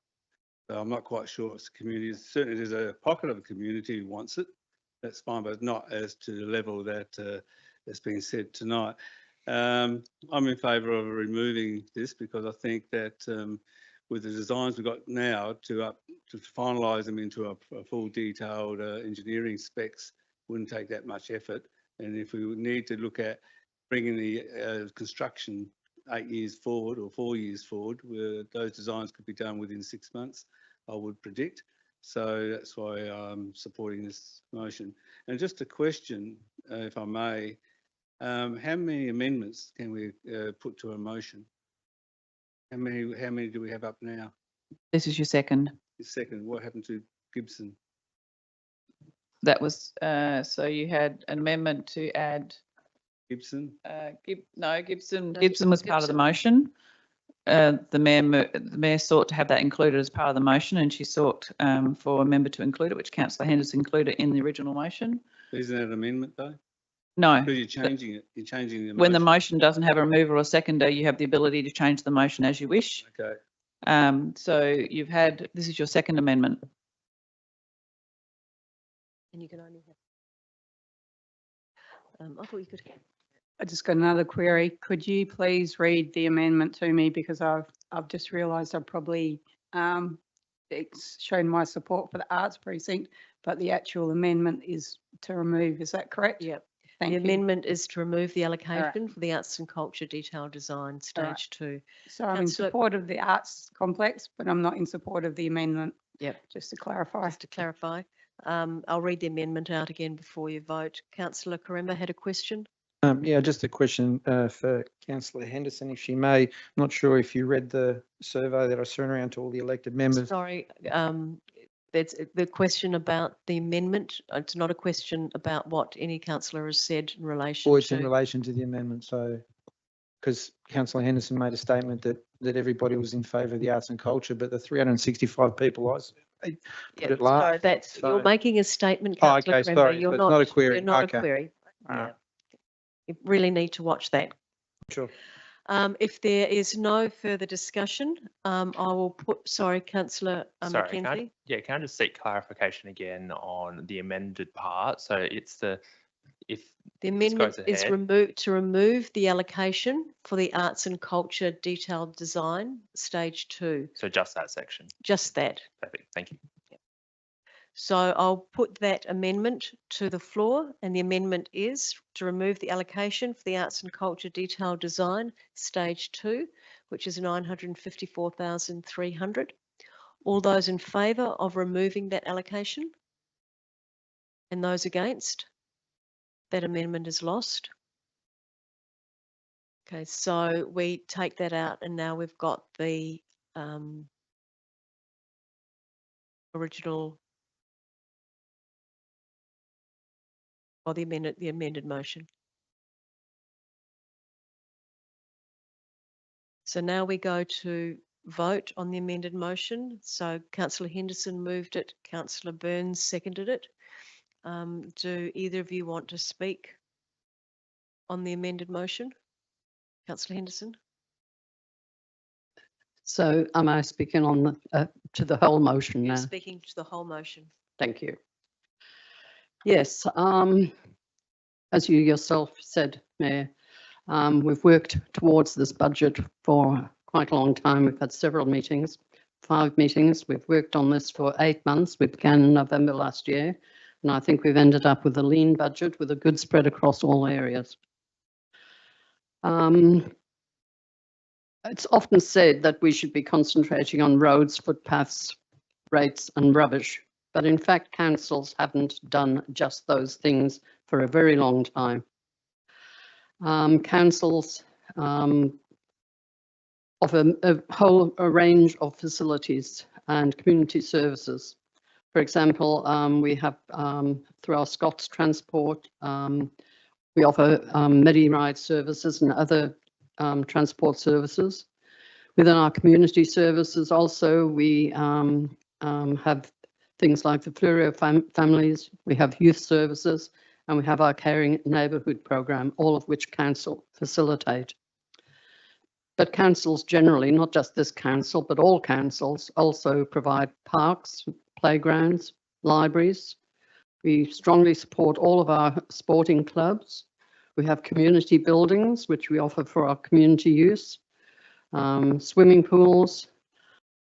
So I'm not quite sure it's the community. Certainly there's a pocket of the community who wants it. That's fine, but not as to the level that has been said tonight. I'm in favour of removing this because I think that with the designs we've got now to finalise them into a full detailed engineering specs wouldn't take that much effort. And if we would need to look at bringing the construction 8 years forward or 4 years forward, where those designs could be done within 6 months, I would predict. So that's why I'm supporting this motion. And just a question, if I may, how many amendments can we put to a motion? How many do we have up now? This is your second. The second, what happened to Gibson? That was, so you had an amendment to add. Gibson? Gibson was part of the motion. The mayor sought to have that included as part of the motion, and she sought for a member to include it, which Councillor Henderson included in the original motion. Isn't that an amendment though? No. Because you're changing it. You're changing the motion. When the motion doesn't have a mover or seconder, you have the ability to change the motion as you wish. Okay. So you've had, this is your second amendment. And you can only have. I thought you could. I just got another query. Could you please read the amendment to me, because I've just realised I've probably shown my support for the arts precinct, but the actual amendment is to remove. Is that correct? Yep. Thank The you. amendment is to remove the allocation for the arts and culture detailed design stage 2. So I'm in Councillor- support of the arts complex, but I'm not in support of the amendment. Yep. Just to clarify. Just to clarify, I'll read the amendment out again before you vote. Councillor Karemba had a question. Yeah, just a question for Councillor Henderson, if she may. I'm not sure if you read the survey that I sent around to all the elected members. Sorry, that's the question about the amendment. It's not a question about what any councillor has said in relation Or it's to. in relation to the amendment, so, because Councillor Henderson made a statement that everybody was in favour of the arts and culture, but the 365 people put Yeah, it last. that's, you're so- making a statement, Oh, councillor okay, Krember. sorry, You're so it's not, not a query. you're not Okay. a query. All Yeah. right. You really need to watch that. Sure. If there is no further discussion, I will put, sorry, councillor Sorry, Mackenzie. can I just seek clarification again on the amended part? So it's the, if The this amendment goes is ahead- to remove the allocation for the arts and culture detailed design stage 2. so just that section. Just that. Perfect, thank you. So I'll put that amendment to the floor, and the amendment is to remove the allocation for the Arts and Culture Detailed Design Stage 2, which is 954,300. All those in favour of removing that allocation? And those against? That amendment is lost. Okay, so we take that out, and now we've got the original, or the amended motion. So now we go to vote on the amended motion. So Councillor Henderson moved it, Councillor Burns seconded it. Do either of you want to speak on the amended motion? Councillor Henderson? So am I speaking on the, to the whole motion You're now? speaking to the whole motion. Thank you. Yes, as you yourself said, Mayor, we've worked towards this budget for quite a long time. We've had several meetings, 5 meetings. We've worked on this for 8 months. We began in November last year, and I think we've ended up with a lean budget with a good spread across all areas. It's often said that we should be concentrating on roads, footpaths, rates and rubbish, but in fact councils haven't done just those things for a very long time. Councils offer a range of facilities and community services. For example, we have through our Scots Transport, we offer Medi-Ride services and other transport services. Within our community services also, we have things like the Flurio families, we have youth services, and we have our caring neighbourhood program, all of which council facilitate. But councils generally, not just this council, but all councils also provide parks, playgrounds, libraries. We strongly support all of our sporting clubs. We have community buildings, which we offer for our community use, swimming pools,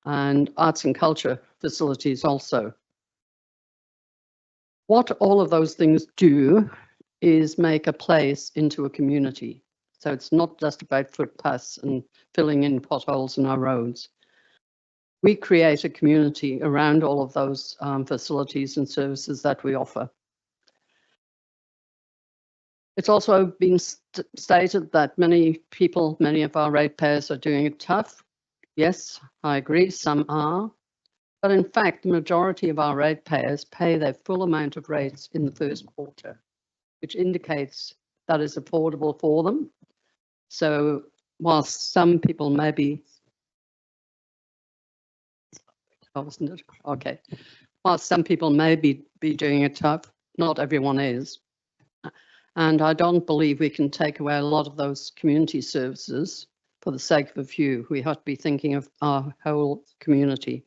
and arts and culture facilities also. What all of those things do is make a place into a community. So it's not just about footpaths and filling in potholes in our roads. We create a community around all of those facilities and services that we offer. It's also been stated that many people, many of our ratepayers are doing it tough. Yes, I agree, some are. But in fact, the majority of our ratepayers pay their full amount of rates in the first quarter, which indicates that is affordable for them. So whilst some people may be, wasn't it? Okay. Whilst some people may be doing it tough, not everyone is. And I don't believe we can take away a lot of those community services for the sake of a few. We have to be thinking of our whole community.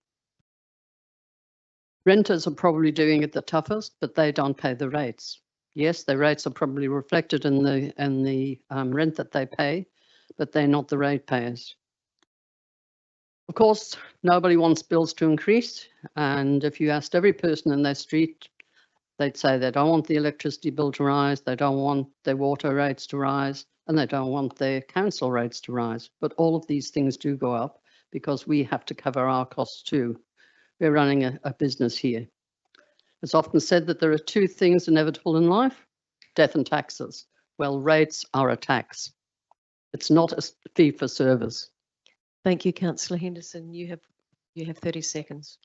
Renters are probably doing it the toughest, but they don't pay the rates. Yes, their rates are probably reflected in the rent that they pay, but they're not the ratepayers. Of course, nobody wants bills to increase, and if you asked every person in their street, they'd say they don't want the electricity bill to rise, they don't want their water rates to rise, and they don't want their council rates to rise. But all of these things do go up because we have to cover our costs too. We're running a business here. It's often said that there are 2 things inevitable in life, death and taxes. Well, rates are a tax. It's not a fee for service. Thank you, Councillor Henderson. You have 30 seconds.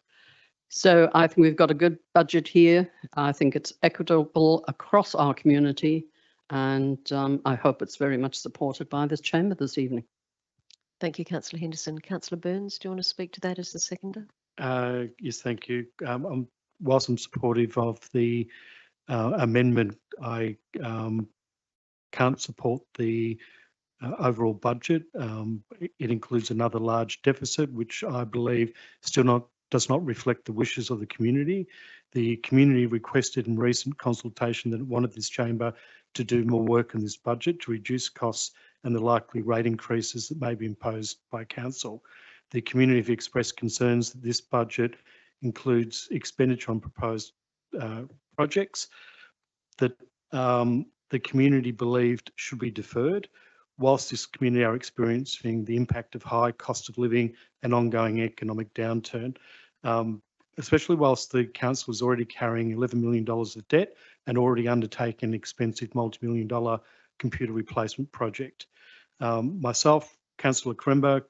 So I think we've got a good budget here. I think it's equitable across our community, and I hope it's very much supported by this chamber this evening. Thank you, Councillor Henderson. Councillor Burns, do you want to speak to that as the seconder? Yes, thank you. Whilst I'm supportive of the amendment, I can't support the overall budget. It includes another large deficit, which I believe still does not reflect the wishes of the community. The community requested in recent consultation that it wanted this chamber to do more work in this budget to reduce costs and the likely rate increases that may be imposed by council. The community have expressed concerns that this budget includes expenditure on proposed projects that the community believed should be deferred, whilst this community are experiencing the impact of high cost of living and ongoing economic downturn, especially whilst the council is already carrying $11 million of debt and already undertaken an expensive multi-million dollar computer replacement project. Myself, Councillor Krember,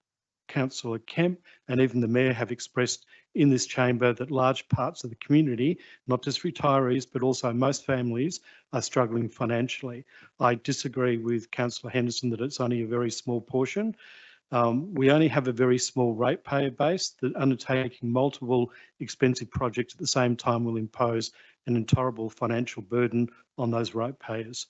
Councillor Kemp, and even the Mayor have expressed in this chamber that large parts of the community, not just retirees, but also most families, are struggling financially. I disagree with Councillor Henderson that it's only a very small portion. We only have a very small ratepayer base that undertaking multiple expensive projects at the same time will impose an intolerable financial burden on those ratepayers.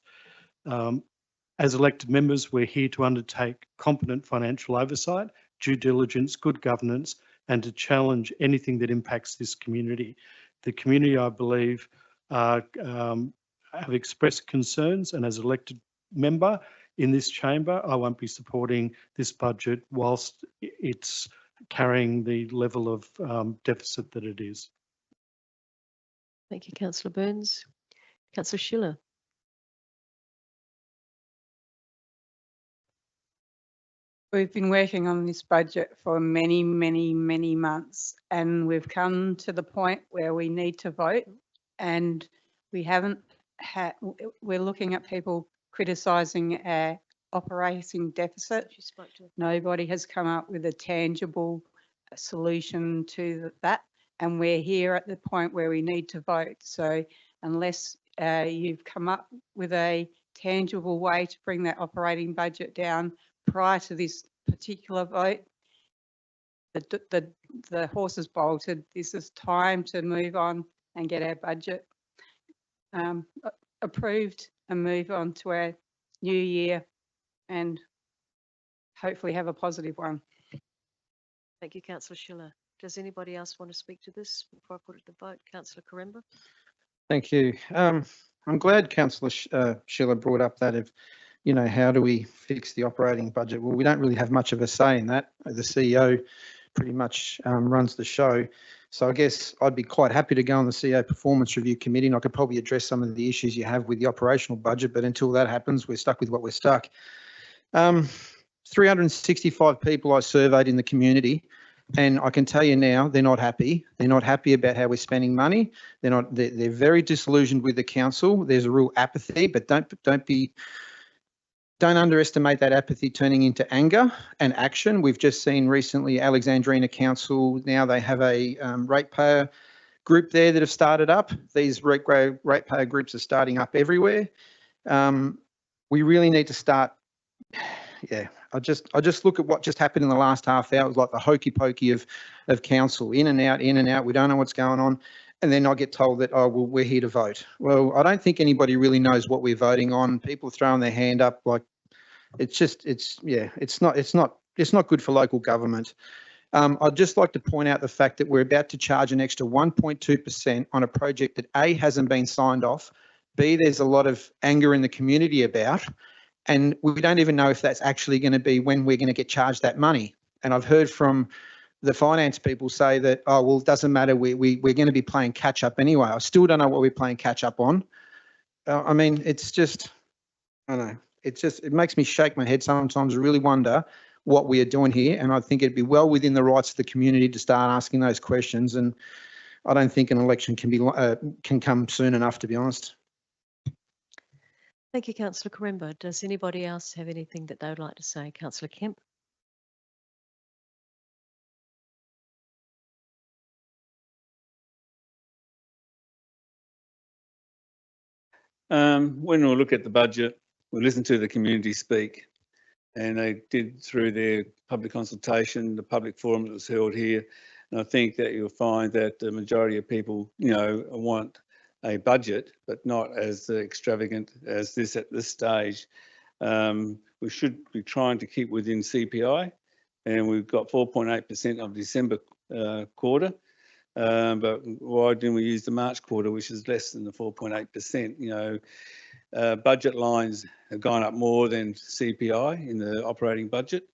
As elected members, we're here to undertake competent financial oversight, due diligence, good governance, and to challenge anything that impacts this community. The community, I believe, have expressed concerns, and as elected member in this chamber, I won't be supporting this budget whilst it's carrying the level of deficit that it is. Thank you, Councillor Burns. Councillor Schiller. We've been working on this budget for many, many, many months, and we've come to the point where we need to vote, and we haven't had, we're looking at people criticising our operating deficit. Nobody has come up with a tangible solution to that, and we're here at the point where we need to vote. So unless you've come up with a tangible way to bring that operating budget down prior to this particular vote, the horse has bolted. This is time to move on and get our budget approved and move on to our new year and hopefully have a positive one. Thank you, Councillor Schiller. Does anybody else want to speak to this before I put it to vote? Councillor Karemba. Thank you. I'm glad Councillor Schiller brought up that if, you know, how do we fix the operating budget? Well, we don't really have much of a say in that. The CEO pretty much runs the show. So I guess I'd be quite happy to go on the CEO Performance Review Committee, and I could probably address some of the issues you have with the operational budget, but until that happens, we're stuck with what we're stuck. 365 people I surveyed in the community, and I can tell you now, they're not happy. They're not happy about how we're spending money. They're very disillusioned with the council. There's a real apathy, but don't underestimate that apathy turning into anger and action. We've just seen recently Alexandrina Council, now they have a ratepayer group there that have started up. These ratepayer groups are starting up everywhere. We really need to start, yeah, I just look at what just happened in the last half hour. It was like the hokey pokey of council, in and out, in and out. We don't know what's going on. And then I get told that, oh, well, we're here to vote. Well, I don't think anybody really knows what we're voting on. People throwing their hand up like it's not good for local government. I'd just like to point out the fact that we're about to charge an extra 1.2% on a project that A, hasn't been signed off, B, there's a lot of anger in the community about, and we don't even know if that's actually going to be when we're going to get charged that money. And I've heard from the finance people say that, oh, well, it doesn't matter, we're going to be playing catch up anyway. I still don't know what we're playing catch up on. I mean, it's just, I don't know, it makes me shake my head sometimes. I really wonder what we are doing here, and I think it'd be well within the rights of the community to start asking those questions, and I don't think an election can come soon enough, to be honest. Thank you, Councillor Karemba. Does anybody else have anything that they would like to say? Councillor Kemp. When we look at the budget, we listen to the community speak, and they did through their public consultation, the public forum that was held here. And I think that you'll find that the majority of people, you know, want a budget, but not as extravagant as this at this stage. We should be trying to keep within CPI, and we've got 4.8% of December quarter. But why didn't we use the March quarter, which is less than the 4.8%? You know, budget lines have gone up more than CPI in the operating budget.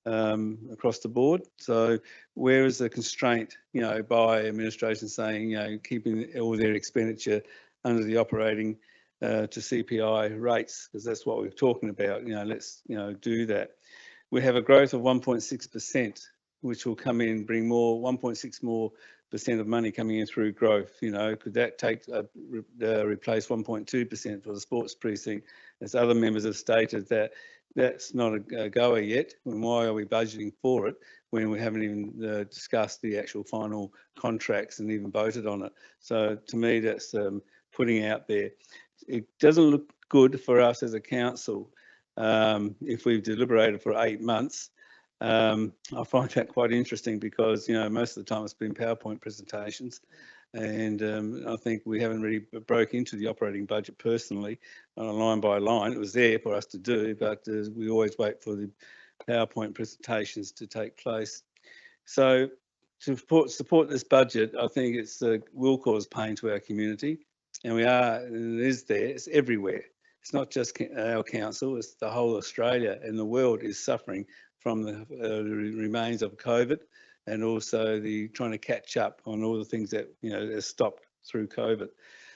across the board. So where is the constraint, by administration saying, keeping all their expenditure under the operating to CPI rates, because that's what we're talking about. Let's, do that. We have a growth of 1.6%, which will come in, bring more 1.6% more of money coming in through growth. Could that take replace 1.2% for the sports precinct? As other members have stated, that's not a goer yet. And why are we budgeting for it when we haven't even discussed the actual final contracts and even voted on it? So to me, that's putting out there. It doesn't look good for us as a council if we've deliberated for 8 months. I find that quite interesting because, most of the time it's been PowerPoint presentations, and I think we haven't really broke into the operating budget personally on a line by line. It was there for us to do, but we always wait for the PowerPoint presentations to take place. So to support this budget, I think it's will cause pain to our community, and it is there, it's everywhere. It's not just our council, it's the whole Australia and the world is suffering from the remains of COVID, and also the trying to catch up on all the things that are stopped through COVID.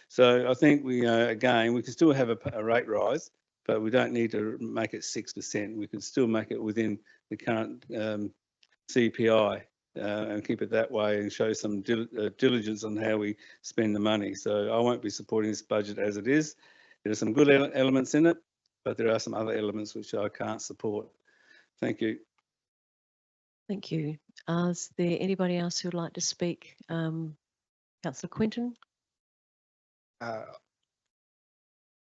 So I think we again, we can still have a rate rise, but we don't need to make it 6%. We can still make it within the current CPI and keep it that way, and show some diligence on how we spend the money. So I won't be supporting this budget as it is. There are some good elements in it, but there are some other elements which I can't support. Thank you. Thank you. Is there anybody else who would like to speak? Councillor Quinton?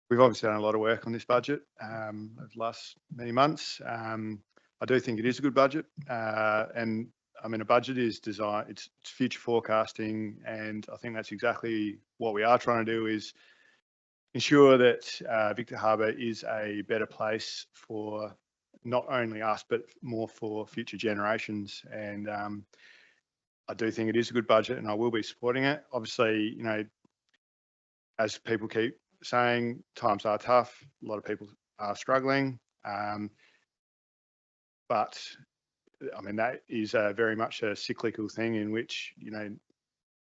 We've obviously done a lot of work on this budget over the last many months. I do think it is a good budget, and I mean, a budget is designed, it's future forecasting, and I think that's exactly what we are trying to do, is ensure that Victor Harbour is a better place for not only us, but more for future generations. And I do think it is a good budget, and I will be supporting it. Obviously, as people keep saying, times are tough. A lot of people are struggling. But I mean, that is very much a cyclical thing in which,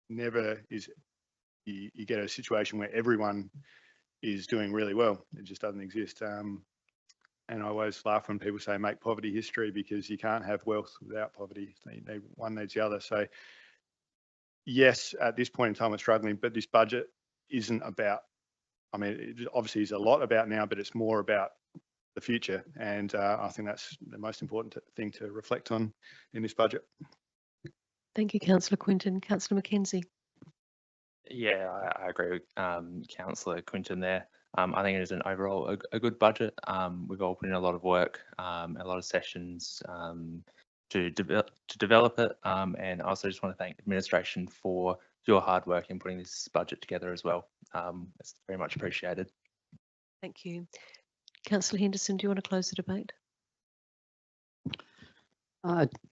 never is you get a situation where everyone is doing really well. It just doesn't exist. And I always laugh when people say make poverty history, because you can't have wealth without poverty. One needs the other. So yes, at this point in time we're struggling, but this budget isn't about, I mean, it obviously is a lot about now, but it's more about the future. And I think that's the most important thing to reflect on in this budget. Thank you, Councillor Quinton. Councillor Mackenzie? Yeah, I agree with Councillor Quinton there. I think it is an overall a good budget. We've all put in a lot of work, a lot of sessions to develop it, and I also just want to thank administration for your hard work in putting this budget together as well. It's very much appreciated. Thank you. Councillor Henderson, do you want to close the debate?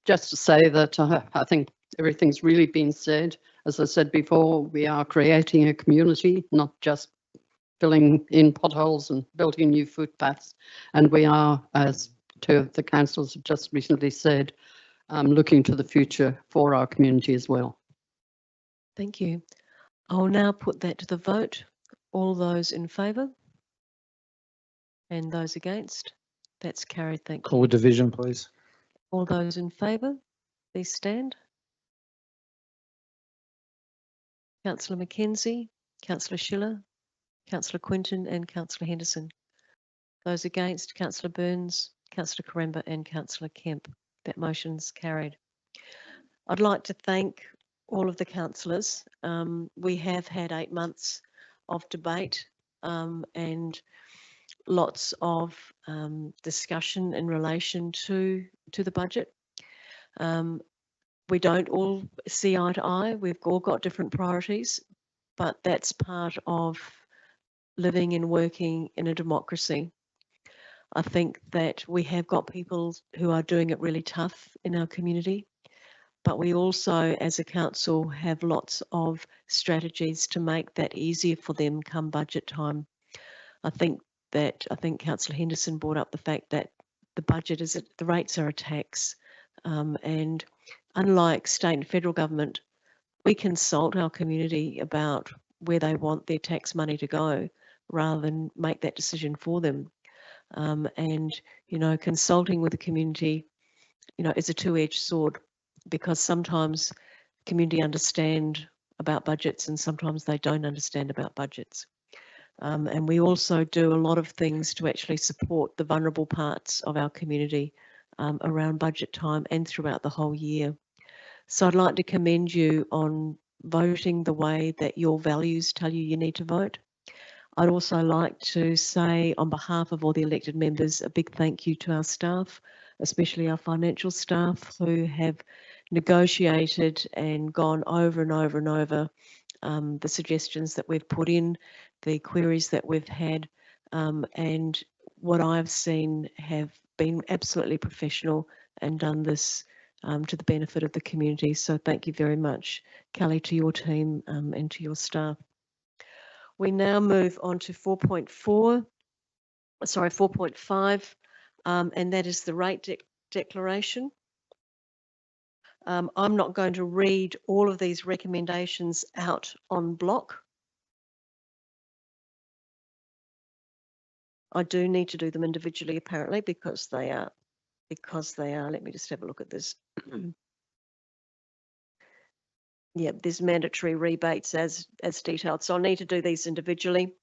Just to say that I think everything's really been said. As I said before, we are creating a community, not just filling in potholes and building new footpaths. And we are, as two of the councillors have just recently said, looking to the future for our community as well. Thank you. I'll now put that to the vote. All those in favour? And those against? That's carried. Thank you. Call a division, please. All those in favour, please stand. Councillor Mackenzie, Councillor Schiller, Councillor Quinton and Councillor Henderson. Those against, Councillor Burns, Councillor Karemba and Councillor Kemp. That motion's carried. I'd like to thank all of the councillors. We have had 8 months of debate and lots of discussion in relation to the budget. We don't all see eye to eye. We've all got different priorities, but that's part of living and working in a democracy. I think that we have got people who are doing it really tough in our community, but we also, as a council, have lots of strategies to make that easier for them come budget time. I think Councillor Henderson brought up the fact that the budget is that the rates are a tax. And unlike state and federal government, we consult our community about where they want their tax money to go rather than make that decision for them. And, you know, consulting with the community, you know, is a two-edged sword, because sometimes community understand about budgets and sometimes they don't understand about budgets. And we also do a lot of things to actually support the vulnerable parts of our community around budget time and throughout the whole year. So I'd like to commend you on voting the way that your values tell you need to vote. I'd also like to say, on behalf of all the elected members, a big thank you to our staff, especially our financial staff, who have negotiated and gone over and over and over the suggestions that we've put in, the queries that we've had, and what I've seen have been absolutely professional and done this to the benefit of the community. So thank you very much, Kelly, to your team and to your staff. We now move on to 4.5, and that is the rate declaration. I'm not going to read all of these recommendations out on block. I do need to do them individually, apparently, because they are, let me just have a look at this. Yeah, there's mandatory rebates as detailed, so I'll need to do these individually.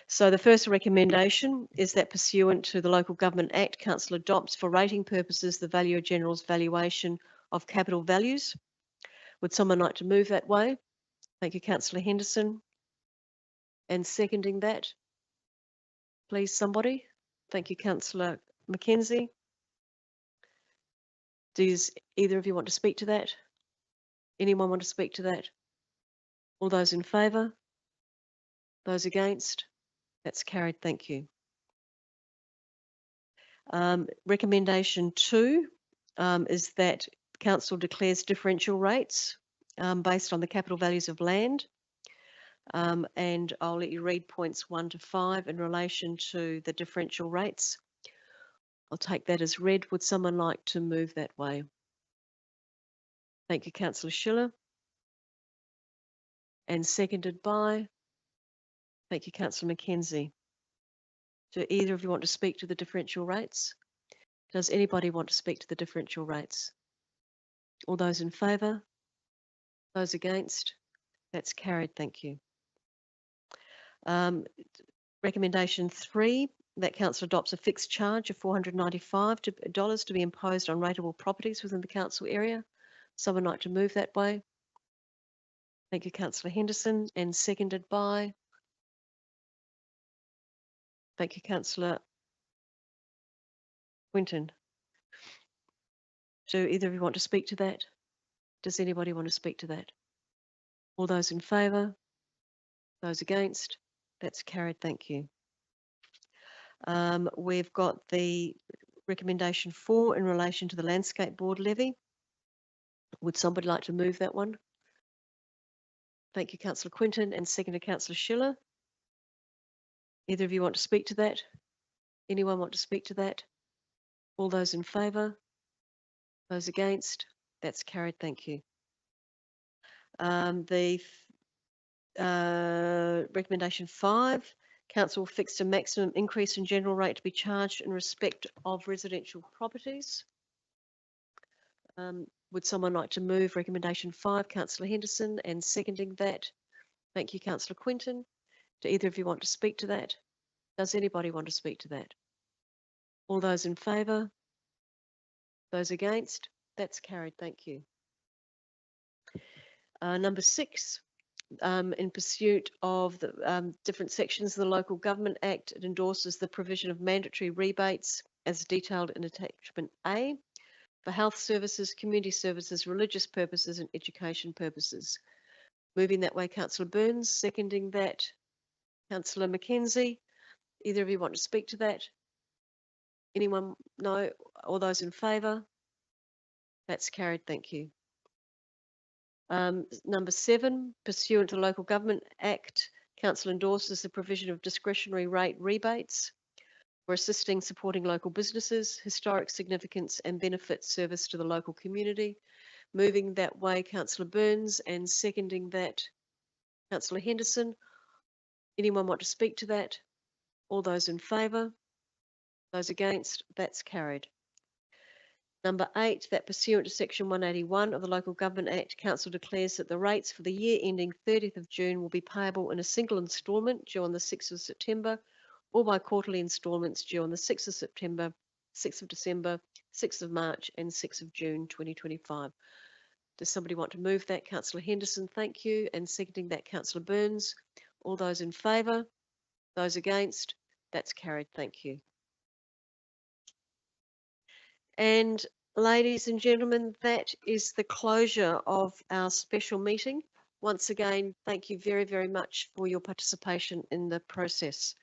So the first recommendation is that pursuant to the Local Government Act, Council adopts for rating purposes the Valuer General's valuation of capital values. Would someone like to move that way? Thank you, Councillor Henderson. And seconding that, please, somebody. Thank you, Councillor Mackenzie. Does either of you want to speak to that? Anyone want to speak to that? All those in favour? Those against? That's carried. Thank you. Recommendation 2 is that Council declares differential rates based on the capital values of land. And I'll let you read points 1 to 5 in relation to the differential rates. I'll take that as read. Would someone like to move that way? Thank you, Councillor Schiller. And seconded by, thank you, Councillor Mackenzie. Do either of you want to speak to the differential rates? Does anybody want to speak to the differential rates? All those in favour? Those against? That's carried. Thank you. Recommendation 3, that Council adopts a fixed charge of $495 to be imposed on rateable properties within the Council area. Someone like to move that way? Thank you, Councillor Henderson, and seconded by, thank you, Councillor Quinton. Do either of you want to speak to that? Does anybody want to speak to that? All those in favour? Those against? That's carried. Thank you. We've got the recommendation 4 in relation to the Landscape Board levy. Would somebody like to move that one? Thank you, Councillor Quinton, and seconded Councillor Schiller. Either of you want to speak to that? Anyone want to speak to that? All those in favour? Those against? That's carried. Thank you. Recommendation 5, Council fixed a maximum increase in general rate to be charged in respect of residential properties. Would someone like to move recommendation 5, Councillor Henderson, and seconding that? Thank you, Councillor Quinton. Do either of you want to speak to that? Does anybody want to speak to that? All those in favour? Those against? That's carried. Thank you. Number 6, in pursuit of the different sections of the Local Government Act, it endorses the provision of mandatory rebates as detailed in Attachment A for health services, community services, religious purposes and education purposes. Moving that way, Councillor Burns, seconding that, Councillor Mackenzie. Either of you want to speak to that? Anyone? No? All those in favour? That's carried. Thank you. Number 7, pursuant to the Local Government Act, Council endorses the provision of discretionary rate rebates for assisting, supporting local businesses, historic significance and benefit service to the local community. Moving that way, Councillor Burns, and seconding that, Councillor Henderson. Anyone want to speak to that? All those in favour? Those against? That's carried. Number 8, that pursuant to section 181 of the Local Government Act, Council declares that the rates for the year ending 30th of June will be payable in a single instalment due on the 6th of September or by quarterly instalments due on the 6th of September, 6th of December, 6th of March and 6th of June 2025. Does somebody want to move that? Councillor Henderson, thank you. And seconding that, Councillor Burns. All those in favour? Those against? That's carried. Thank you. And ladies and gentlemen, that is the closure of our special meeting. Once again, thank you very, very much for your participation in the process.